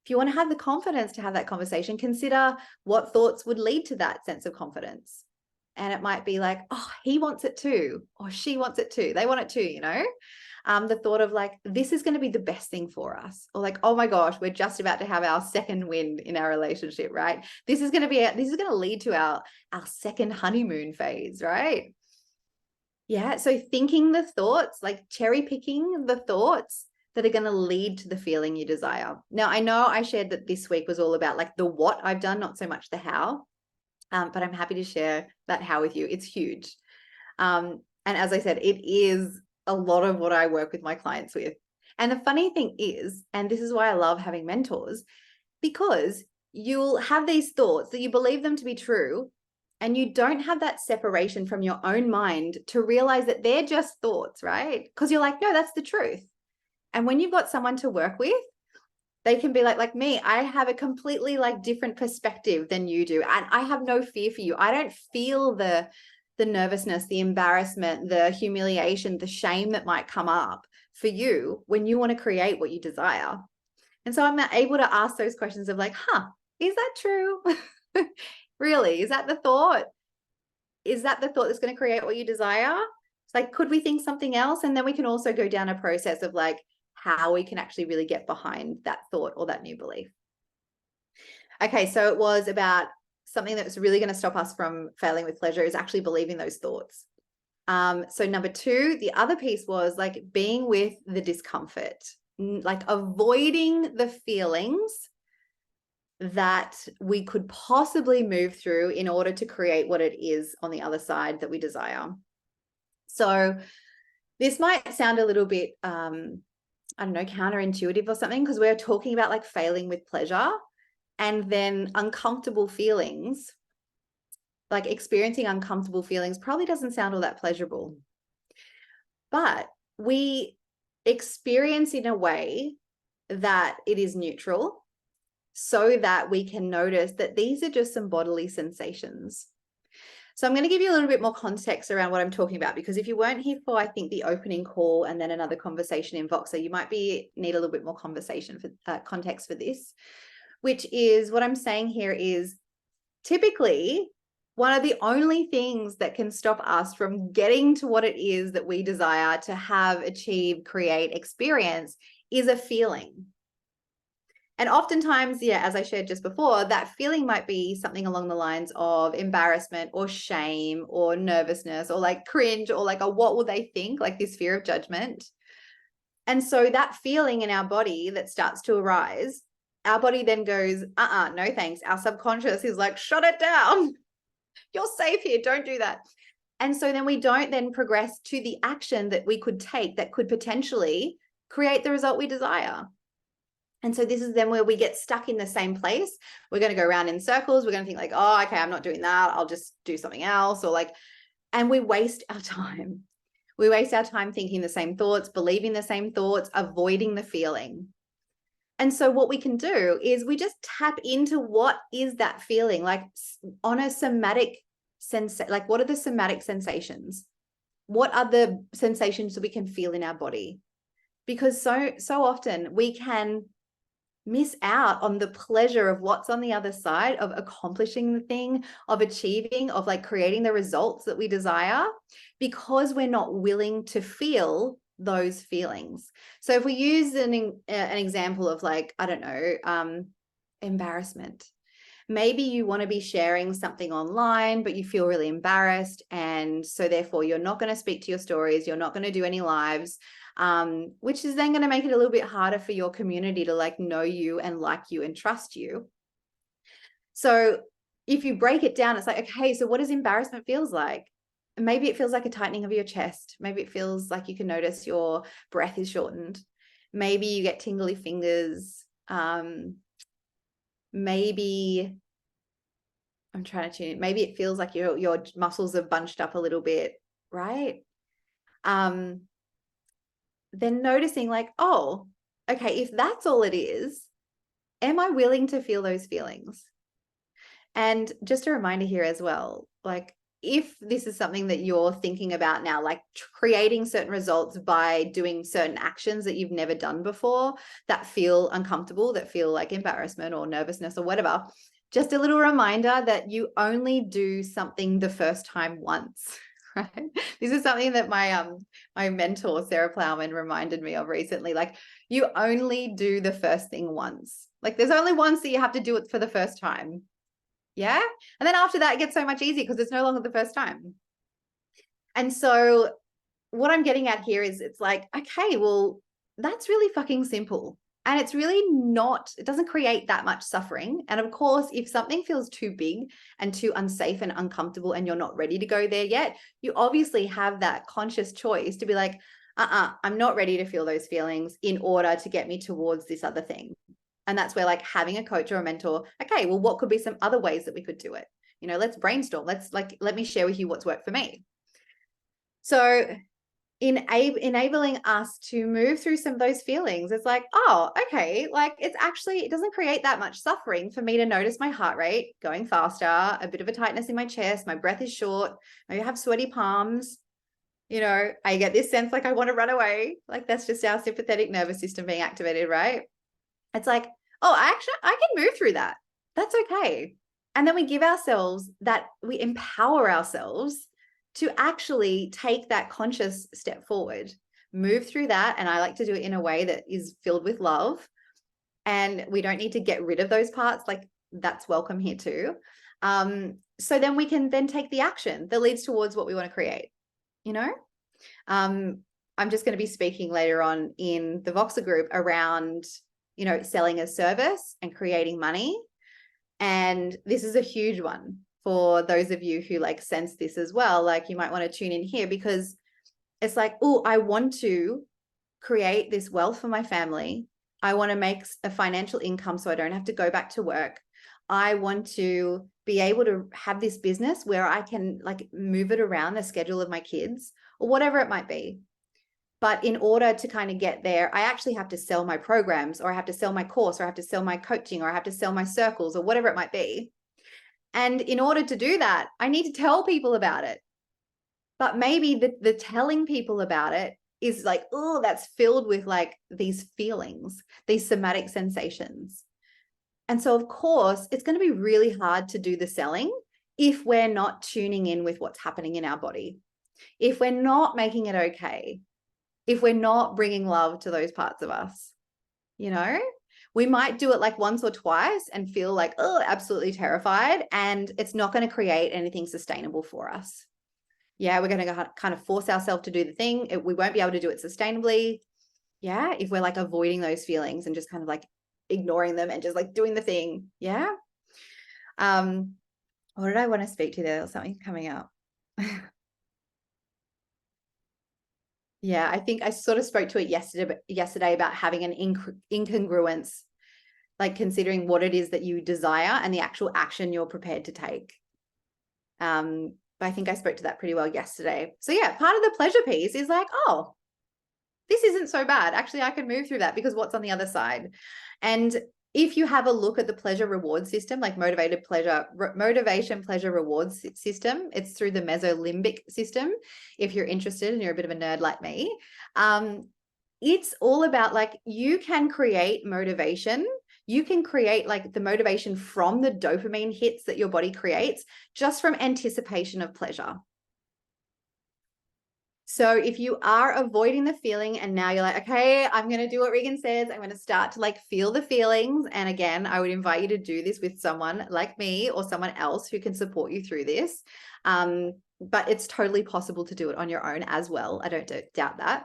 If you want to have the confidence to have that conversation, consider what thoughts would lead to that sense of confidence. And it might be like, oh, he wants it too, or she wants it too. They want it too, you know? The thought of like, this is going to be the best thing for us, or like, oh my gosh, we're just about to have our second wind in our relationship, right? This is going to lead to our second honeymoon phase, right? Yeah. So thinking the thoughts, like cherry picking the thoughts that are going to lead to the feeling you desire. Now, I know I shared that this week was all about like the what I've done, not so much the how, but I'm happy to share that how with you. It's huge. And as I said, it is a lot of what I work with my clients with. And the funny thing is, and this is why I love having mentors, because you'll have these thoughts that you believe them to be true, and you don't have that separation from your own mind to realize that they're just thoughts, right? Because you're like, no, that's the truth. And when you've got someone to work with, they can be like me, I have a completely like different perspective than you do. And I have no fear for you. I don't feel the nervousness, the embarrassment, the humiliation, the shame that might come up for you when you want to create what you desire. And so I'm able to ask those questions of like, is that true? Really? Is that the thought? Is that the thought that's going to create what you desire? It's like, could we think something else? And then we can also go down a process of like how we can actually really get behind that thought or that new belief. Okay, so it was about something that's really going to stop us from failing with pleasure is actually believing those thoughts. So number 2, the other piece was like being with the discomfort, like avoiding the feelings that we could possibly move through in order to create what it is on the other side that we desire. So this might sound a little bit, I don't know, counterintuitive or something, because we're talking about like failing with pleasure, and then uncomfortable feelings, like experiencing uncomfortable feelings probably doesn't sound all that pleasurable. But we experience in a way that it is neutral, so that we can notice that these are just some bodily sensations. So I'm going to give you a little bit more context around what I'm talking about, because if you weren't here for, I think, the opening call and then another conversation in Voxer, you might need a little bit more conversation for context for this, which is what I'm saying here is typically one of the only things that can stop us from getting to what it is that we desire to have, achieve, create, experience is a feeling. And oftentimes, as I shared just before, that feeling might be something along the lines of embarrassment or shame or nervousness or like cringe or like a what will they think, like this fear of judgment. And so that feeling in our body that starts to arise, our body then goes, no thanks. Our subconscious is like, shut it down. You're safe here. Don't do that. And so then we don't then progress to the action that we could take that could potentially create the result we desire. And so this is then where we get stuck in the same place. We're going to go around in circles. We're going to think like, oh, okay, I'm not doing that. I'll just do something else. Or like, and we waste our time. We waste our time thinking the same thoughts, believing the same thoughts, avoiding the feeling. And so what we can do is we just tap into what is that feeling, like on a somatic sense, like what are the somatic sensations? What are the sensations that we can feel in our body? Because so often we can miss out on the pleasure of what's on the other side of accomplishing the thing, of achieving, of like creating the results that we desire, because we're not willing to feel those feelings. So if we use an example of like, I don't know, embarrassment. Maybe you want to be sharing something online, but you feel really embarrassed. And so therefore you're not going to speak to your stories. You're not going to do any lives, which is then going to make it a little bit harder for your community to like know you and like you and trust you. So if you break it down, it's like, okay, so what does embarrassment feels like? Maybe it feels like a tightening of your chest. Maybe it feels like you can notice your breath is shortened. Maybe you get tingly fingers. Maybe I'm trying to tune in. Maybe it feels like your muscles are bunched up a little bit, right? Then noticing like, oh, okay, if that's all it is, am I willing to feel those feelings? And just a reminder here as well, like if this is something that you're thinking about now, like creating certain results by doing certain actions that you've never done before that feel uncomfortable, that feel like embarrassment or nervousness or whatever, just a little reminder that you only do something the first time once. Right? This is something that my mentor, Sarah Plowman, reminded me of recently. Like you only do the first thing once. Like there's only once that you have to do it for the first time. Yeah. And then after that, it gets so much easier because it's no longer the first time. And so what I'm getting at here is it's like, okay, well, that's really fucking simple. And it's really not, it doesn't create that much suffering. And of course, if something feels too big and too unsafe and uncomfortable and you're not ready to go there yet, you obviously have that conscious choice to be like, I'm not ready to feel those feelings in order to get me towards this other thing. And that's where like having a coach or a mentor, okay, well, what could be some other ways that we could do it? Let's brainstorm. Let me share with you what's worked for me. So enabling us to move through some of those feelings. It's like, oh, okay, like it doesn't create that much suffering for me to notice my heart rate going faster, a bit of a tightness in my chest, my breath is short, maybe I have sweaty palms, I get this sense like I want to run away. Like that's just our sympathetic nervous system being activated, right? It's like, oh, I can move through that. That's okay. And then we give ourselves that, we empower ourselves to actually take that conscious step forward, move through that. And I like to do it in a way that is filled with love. And we don't need to get rid of those parts. Like that's welcome here too. So then we can then take the action that leads towards what we want to create, you know? I'm just going to be speaking later on in the Voxer group around, selling a service and creating money. And this is a huge one for those of you who like sense this as well. Like you might want to tune in here because it's like, oh, I want to create this wealth for my family. I want to make a financial income so I don't have to go back to work. I want to be able to have this business where I can like move it around the schedule of my kids or whatever it might be. But in order to kind of get there, I actually have to sell my programs, or I have to sell my course, or I have to sell my coaching, or I have to sell my circles, or whatever it might be. And in order to do that, I need to tell people about it. But maybe the telling people about it is like, oh, that's filled with like these feelings, these somatic sensations. And so, of course, it's going to be really hard to do the selling if we're not tuning in with what's happening in our body, if we're not making it okay, if we're not bringing love to those parts of us. We might do it like once or twice and feel like, oh, absolutely terrified. And it's not going to create anything sustainable for us. Yeah, we're going to kind of force ourselves to do the thing. We won't be able to do it sustainably. Yeah, if we're like avoiding those feelings and just kind of like ignoring them and just like doing the thing. Yeah. What did I want to speak to there? There was something coming up. Yeah, I think I sort of spoke to it yesterday about having an incongruence, like considering what it is that you desire and the actual action you're prepared to take. But I think I spoke to that pretty well yesterday. So yeah, part of the pleasure piece is like, oh, this isn't so bad. Actually, I can move through that because what's on the other side? And if you have a look at the pleasure reward system, like motivation, pleasure, rewards system, it's through the mesolimbic system. If you're interested and you're a bit of a nerd like me, it's all about like you can create motivation. You can create like the motivation from the dopamine hits that your body creates just from anticipation of pleasure. So if you are avoiding the feeling and now you're like, okay, I'm going to do what Regan says. I'm going to start to like feel the feelings. And again, I would invite you to do this with someone like me or someone else who can support you through this. But it's totally possible to do it on your own as well. I don't doubt that.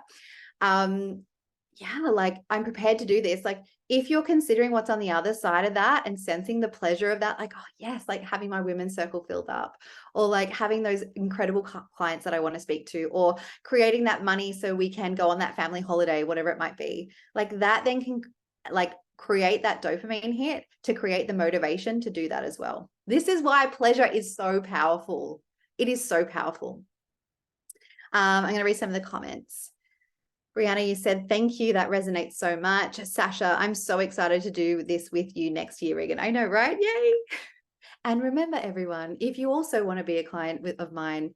Yeah, like I'm prepared to do this. Like if you're considering what's on the other side of that and sensing the pleasure of that, like, oh yes, like having my women's circle filled up, or like having those incredible clients that I want to speak to, or creating that money so we can go on that family holiday, whatever it might be, like that then can like create that dopamine hit to create the motivation to do that as well. This is why pleasure is so powerful. It is so powerful. I'm going to read some of the comments. Brianna, you said, thank you. That resonates so much. Sasha, I'm so excited to do this with you next year, Regan. I know, right? Yay. And remember, everyone, if you also want to be a client of mine,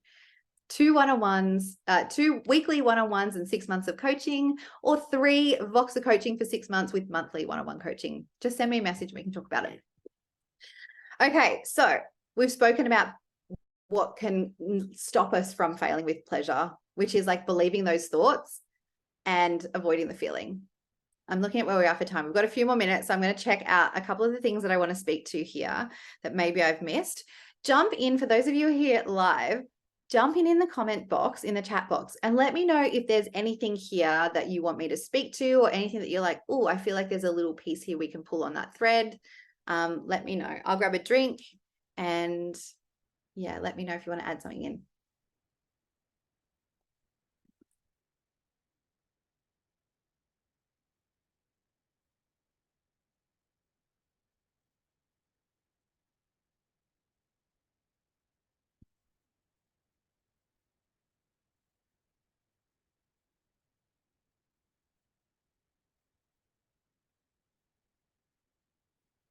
2 one-on-ones, 2 weekly one-on-ones and 6 months of coaching, or 3 Voxer coaching for 6 months with monthly one-on-one coaching, just send me a message and we can talk about it. Okay, so we've spoken about what can stop us from failing with pleasure, which is like believing those thoughts and avoiding the feeling. I'm looking at where we are for time. We've got a few more minutes. So I'm going to check out a couple of the things that I want to speak to here that maybe I've missed. Jump in, for those of you here live, jump in the comment box, in the chat box, and let me know if there's anything here that you want me to speak to, or anything that you're like, oh, I feel like there's a little piece here we can pull on that thread. Let me know. I'll grab a drink and yeah, let me know if you want to add something in.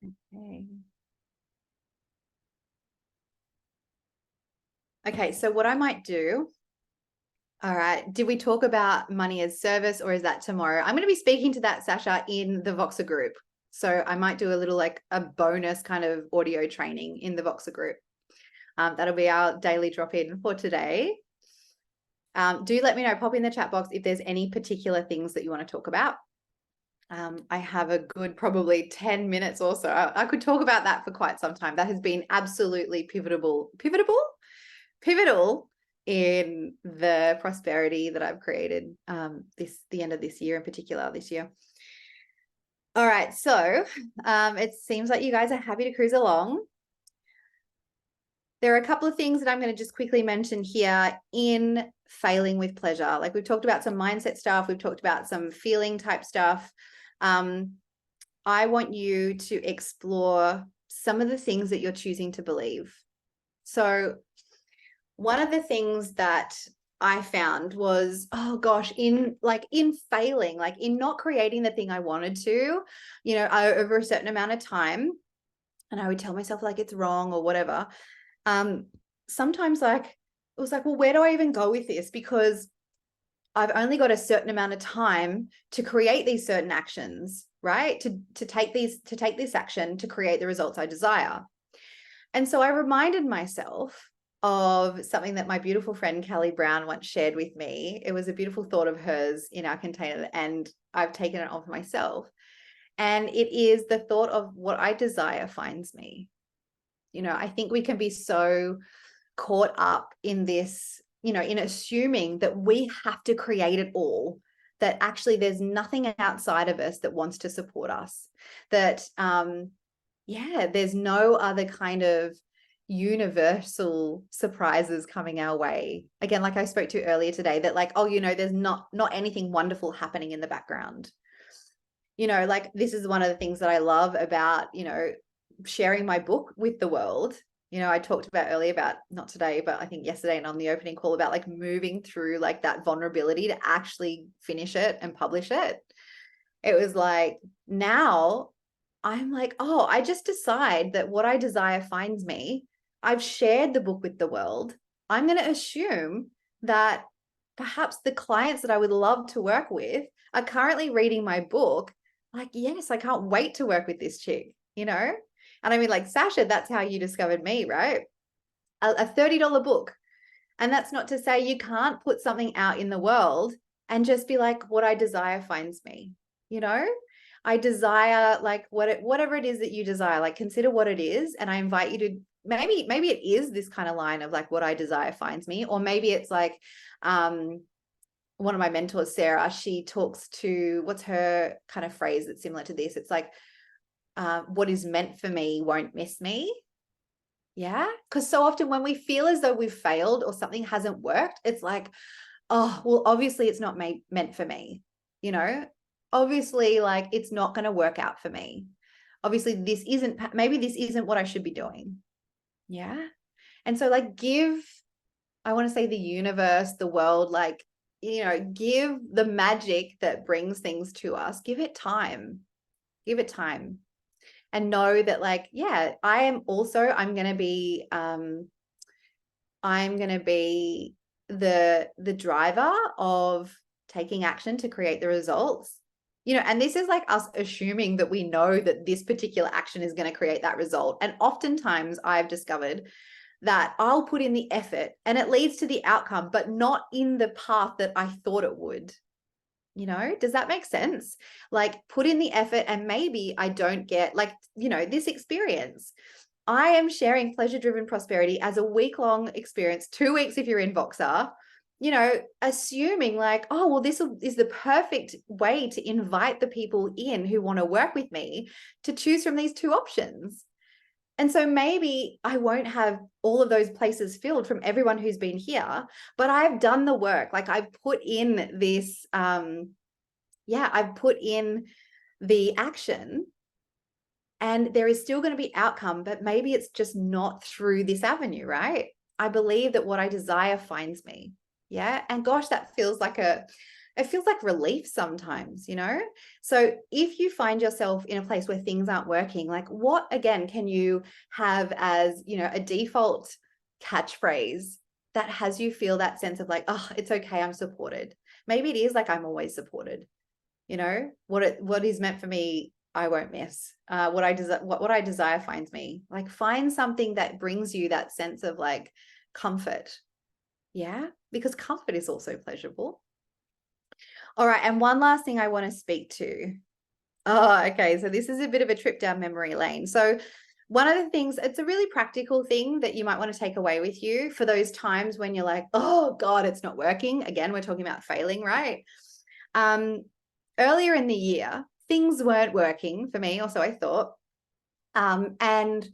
Okay. Okay, so what I might do, all right, did we talk about money as service, or is that tomorrow? I'm going to be speaking to that, Sasha, in the Voxer group. So I might do a little like a bonus kind of audio training in the Voxer group. That'll be our daily drop-in for today. Do let me know, pop in the chat box if there's any particular things that you want to talk about. I have a good probably 10 minutes or so. I could talk about that for quite some time. That has been absolutely pivotal in the prosperity that I've created the end of this year, in particular this year. All right, so it seems like you guys are happy to cruise along. There are a couple of things that I'm going to just quickly mention here in failing with pleasure. Like we've talked about some mindset stuff, we've talked about some feeling type stuff. I want you to explore some of the things that you're choosing to believe. So one of the things that I found was, oh gosh, in failing, like in not creating the thing I wanted to, over a certain amount of time, and I would tell myself like it's wrong or whatever. Sometimes like it was like, well, where do I even go with this? Because I've only got a certain amount of time to create these certain actions, right? To take this action to create the results I desire. And so I reminded myself of something that my beautiful friend Kelly Brown once shared with me. It was a beautiful thought of hers in our container, and I've taken it on for myself. And it is the thought of what I desire finds me. I think we can be so caught up in this, in assuming that we have to create it all, that actually there's nothing outside of us that wants to support us, that, there's no other kind of universal surprises coming our way. Again, like I spoke to earlier today, that like, there's not anything wonderful happening in the background. Like this is one of the things that I love about, sharing my book with the world. I talked about earlier about, not today, but I think yesterday and on the opening call, about like moving through like that vulnerability to actually finish it and publish it. It was like, now I'm like, oh, I just decide that what I desire finds me. I've shared the book with the world. I'm going to assume that perhaps the clients that I would love to work with are currently reading my book. Like, yes, I can't wait to work with this chick, And I mean, like, Sasha, that's how you discovered me, right? A $30 book. And that's not to say you can't put something out in the world and just be like, what I desire finds me, I desire like whatever it is that you desire, like consider what it is. And I invite you to maybe it is this kind of line of like, what I desire finds me, or maybe it's like, one of my mentors, Sarah, she talks to, what's her kind of phrase that's similar to this? It's like, what is meant for me won't miss me. Yeah. Because so often when we feel as though we've failed or something hasn't worked, it's like, oh, well, obviously it's not meant for me. Obviously, like it's not going to work out for me. Obviously, maybe this isn't what I should be doing. Yeah. And so like I want to say the universe, the world, like, give the magic that brings things to us, give it time. And know that like, yeah, I'm going to be the driver of taking action to create the results, and this is like us assuming that we know that this particular action is going to create that result. And oftentimes I've discovered that I'll put in the effort and it leads to the outcome, but not in the path that I thought it would. Does that make sense? Like put in the effort and maybe I don't get like, this experience. I am sharing Pleasure Driven Prosperity as a week-long experience, 2 weeks if you're in Voxer, assuming like, oh, well, this is the perfect way to invite the people in who want to work with me to choose from these 2 options. And so maybe I won't have all of those places filled from everyone who's been here, but I've done the work. Like I've put in this, I've put in the action, and there is still going to be outcome, but maybe it's just not through this avenue, right? I believe that what I desire finds me. Yeah. And gosh, that feels like a it feels like relief sometimes, you know? So if you find yourself in a place where things aren't working, like what again can you have as, you know, a default catchphrase that has you feel that sense of like, oh, it's okay, I'm supported. Maybe it is like I'm always supported. You know, what is meant for me, I won't miss. What I desire finds me. Like find something that brings you that sense of like comfort. Yeah, because comfort is also pleasurable. All right, and one last thing I want to speak to. Oh, okay. So this is a bit of a trip down memory lane. So one of the things, it's a really practical thing that you might want to take away with you for those times when you're like, oh God, it's not working. Again, we're talking about failing, right? Earlier in the year, things weren't working for me, or so I thought. And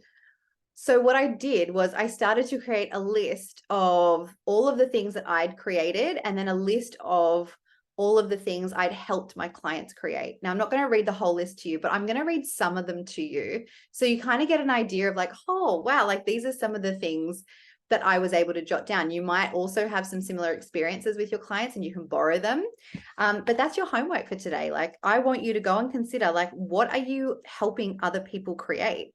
so what I did was I started to create a list of all of the things that I'd created, and then a list of all of the things I'd helped my clients create. Now, I'm not going to read the whole list to you, but I'm going to read some of them to you. So you kind of get an idea of like, oh, wow, like these are some of the things that I was able to jot down. You might also have some similar experiences with your clients and you can borrow them. But that's your homework for today. Like, I want you to go and consider, like, what are you helping other people create?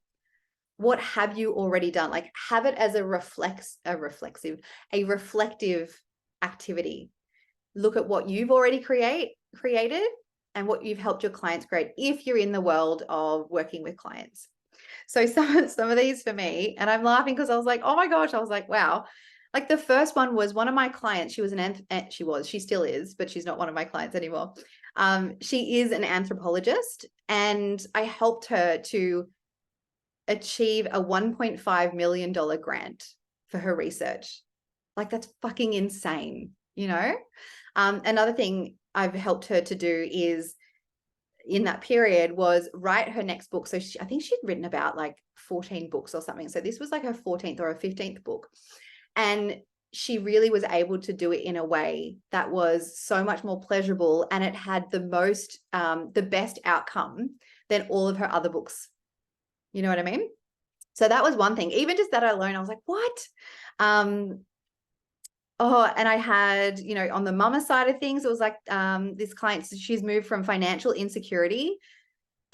What have you already done? Like, have it as a reflective activity. Look at what you've already created and what you've helped your clients create if you're in the world of working with clients. So some of these for me, and I'm laughing because I was like, oh my gosh, I was like, wow. Like the first one was one of my clients. She still is, but she's not one of my clients anymore. She is an anthropologist, and I helped her to achieve a $1.5 million grant for her research. Like that's fucking insane, you know? Another thing I've helped her to do is in that period was write her next book. So I think she'd written about like 14 books or something. So this was like her 14th or her 15th book. And she really was able to do it in a way that was so much more pleasurable, and it had the best outcome than all of her other books. You know what I mean? So that was one thing. Even just that alone, I was like, what? And I had, you know, on the mama side of things, it was like this client, she's moved from financial insecurity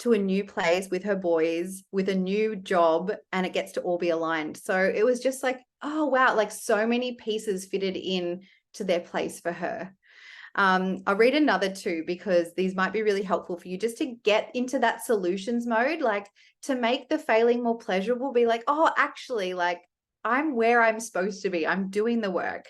to a new place with her boys, with a new job, and it gets to all be aligned. So it was just like, oh, wow, like so many pieces fitted in to their place for her. I'll read another two because these might be really helpful for you just to get into that solutions mode, like to make the failing more pleasurable, be like, oh, actually, like I'm where I'm supposed to be. I'm doing the work.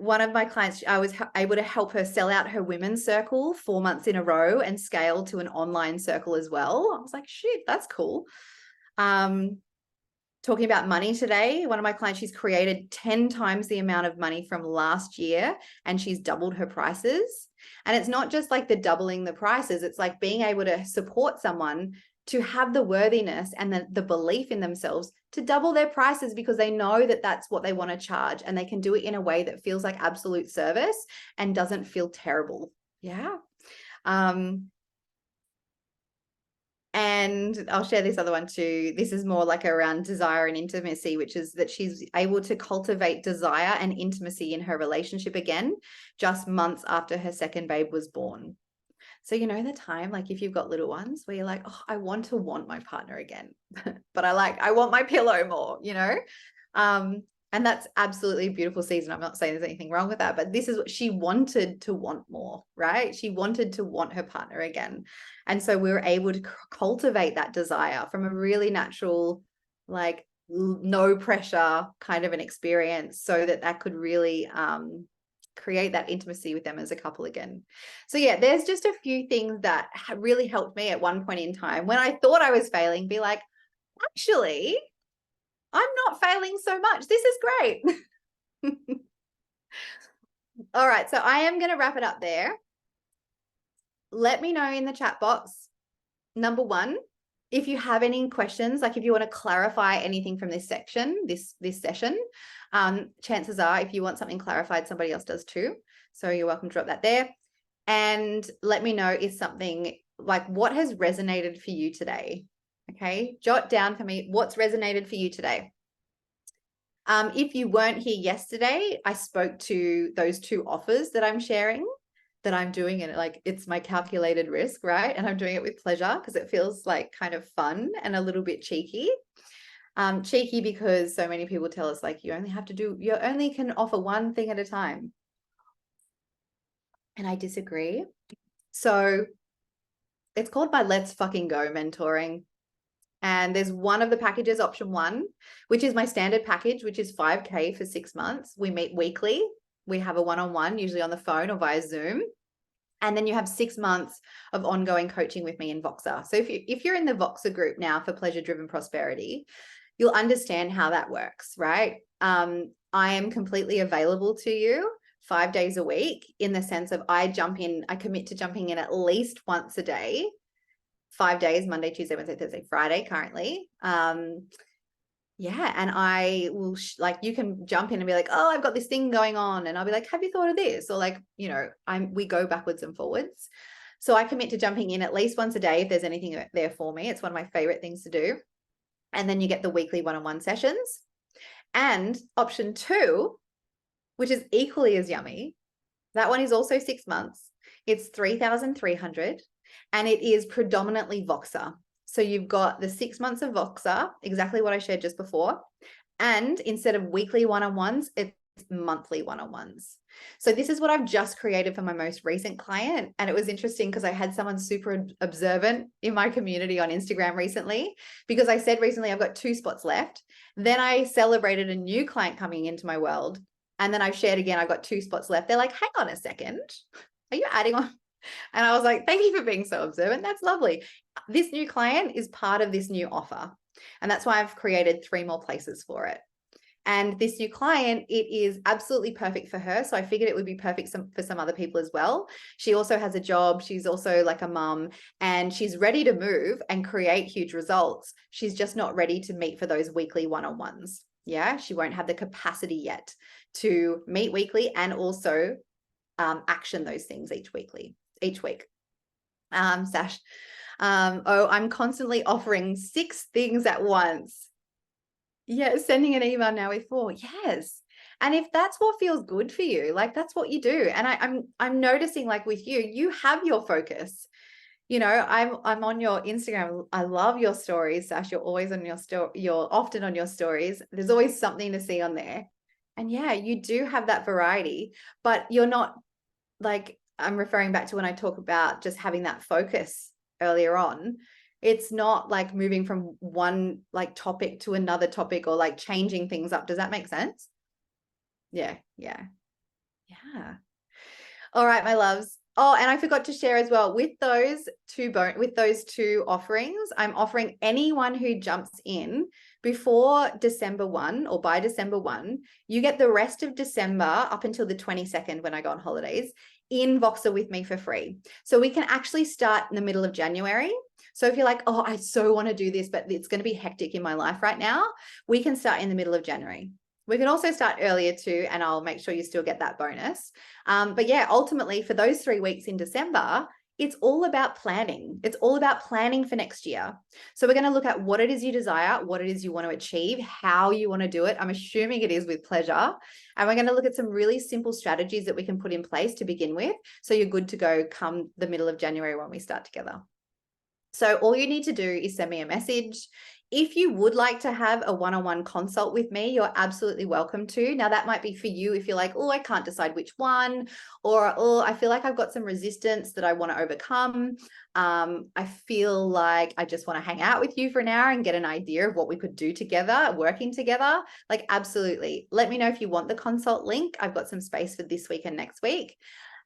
One of my clients, I was able to help her sell out her women's circle 4 months in a row and scale to an online circle as well. I was like, shit, that's cool. Talking about money today, one of my clients, she's created 10 times the amount of money from last year, and she's doubled her prices. And it's not just like the doubling the prices, it's like being able to support someone to have the worthiness and the belief in themselves to double their prices because they know that that's what they want to charge, and they can do it in a way that feels like absolute service and doesn't feel terrible. Yeah. And I'll share this other one too. This is more like around desire and intimacy, which is that she's able to cultivate desire and intimacy in her relationship again, just months after her second babe was born. So, you know, the time, like if you've got little ones where you're like, oh, I want my partner again, but I want my pillow more, you know? And that's absolutely a beautiful season. I'm not saying there's anything wrong with that, but this is what she wanted to want more, right? She wanted to want her partner again. And so we were able to cultivate that desire from a really natural, like no pressure kind of an experience, so that could really create that intimacy with them as a couple again. So yeah, there's just a few things that really helped me at one point in time when I thought I was failing, be like, actually, I'm not failing so much. This is great. All right, so I am going to wrap it up there. Let me know in the chat box, number one, if you have any questions, like if you want to clarify anything from this section, this session. Chances are if you want something clarified, somebody else does too. So you're welcome to drop that there. And let me know if something like what has resonated for you today. Okay, jot down for me what's resonated for you today. If you weren't here yesterday, I spoke to those 2 offers that I'm sharing, that I'm doing it like it's my calculated risk, right? And I'm doing it with pleasure because it feels like kind of fun and a little bit cheeky. Cheeky because so many people tell us like you only can offer one thing at a time. And I disagree. So it's called my Let's Fucking Go mentoring. And there's one of the packages, option 1, which is my standard package, which is $5K for 6 months. We meet weekly. We have a one-on-one, usually on the phone or via Zoom. And then you have 6 months of ongoing coaching with me in Voxer. So if you're in the Voxer group now for Pleasure Driven Prosperity, you'll understand how that works, right? I am completely available to you 5 days a week, in the sense of I commit to jumping in at least once a day, 5 days, Monday, Tuesday, Wednesday, Thursday, Friday currently. Yeah. And I will like, you can jump in and be like, oh, I've got this thing going on. And I'll be like, have you thought of this? Or like, you know, we go backwards and forwards. So I commit to jumping in at least once a day if there's anything there for me. It's one of my favorite things to do. And then you get the weekly one-on-one sessions. And option 2, which is equally as yummy, that one is also 6 months. It's 3,300 and it is predominantly Voxer. So you've got the 6 months of Voxer, exactly what I shared just before. And instead of weekly one-on-ones, it's monthly one-on-ones. So this is what I've just created for my most recent client. And it was interesting because I had someone super observant in my community on Instagram recently, because I said recently I've got 2 spots left. Then I celebrated a new client coming into my world. And then I've shared again, I've got 2 spots left. They're like, hang on a second, are you adding on? And I was like, thank you for being so observant. That's lovely. This new client is part of this new offer. And that's why I've created 3 more places for it. And this new client, it is absolutely perfect for her. So I figured it would be perfect for some other people as well. She also has a job. She's also like a mum, and she's ready to move and create huge results. She's just not ready to meet for those weekly one-on-ones. Yeah, she won't have the capacity yet to meet weekly and also action those things each week. Sash, I'm constantly offering 6 things at once. Yeah, sending an email now with 4. Yes. And if that's what feels good for you, like that's what you do. And I'm noticing, like with you have your focus. You know, I'm on your Instagram. I love your stories, Sash. You're always on your story. You're often on your stories. There's always something to see on there. And yeah, you do have that variety, but you're not, like, I'm referring back to when I talk about just having that focus earlier on. It's not like moving from one like topic to another topic or like changing things up. Does that make sense? Yeah. All right, my loves. Oh, and I forgot to share as well, with those 2 offerings, I'm offering anyone who jumps in before December 1 or by December 1, you get the rest of December up until the 22nd when I go on holidays in Voxer with me for free. So we can actually start in the middle of January. So if you're like, oh, I so want to do this, but it's going to be hectic in my life right now, we can start in the middle of January. We can also start earlier too, and I'll make sure you still get that bonus. But yeah, ultimately for those 3 weeks in December, it's all about planning. It's all about planning for next year. So we're going to look at what it is you desire, what it is you want to achieve, how you want to do it. I'm assuming it is with pleasure. And we're going to look at some really simple strategies that we can put in place to begin with, so you're good to go come the middle of January when we start together. So all you need to do is send me a message. If you would like to have a one-on-one consult with me, you're absolutely welcome to. Now, that might be for you if you're like, oh, I can't decide which one, or oh, I feel like I've got some resistance that I want to overcome. I feel like I just want to hang out with you for an hour and get an idea of what we could do together, working together. Like, absolutely. Let me know if you want the consult link. I've got some space for this week and next week.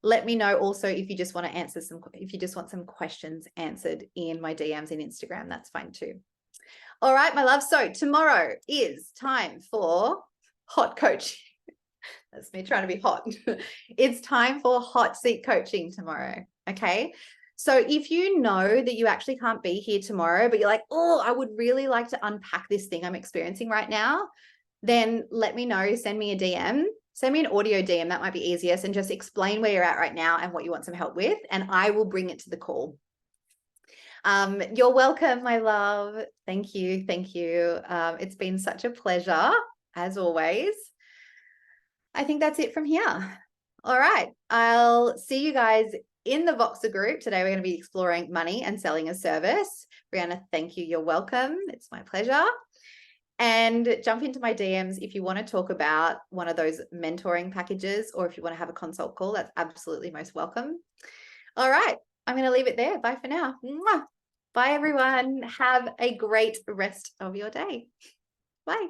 Let me know also if you just want to if you just want some questions answered in my DMs in Instagram, that's fine too. All right, my love. So tomorrow is time for hot coaching. That's me trying to be hot. It's time for hot seat coaching tomorrow. Okay. So if you know that you actually can't be here tomorrow, but you're like, oh, I would really like to unpack this thing I'm experiencing right now, then let me know. Send me a DM. Send me an audio DM. That might be easiest. And just explain where you're at right now and what you want some help with. And I will bring it to the call. You're welcome, my love. Thank you. It's been such a pleasure. as always, I think that's it from here. All right. I'll see you guys in the Voxer group. Today, we're going to be exploring money and selling a service. Brianna, thank you. You're welcome. It's my pleasure. And jump into my DMs if you want to talk about one of those mentoring packages, or if you want to have a consult call, that's absolutely most welcome. All right. I'm going to leave it there. Bye for now. Mwah. Bye, everyone. Have a great rest of your day. Bye.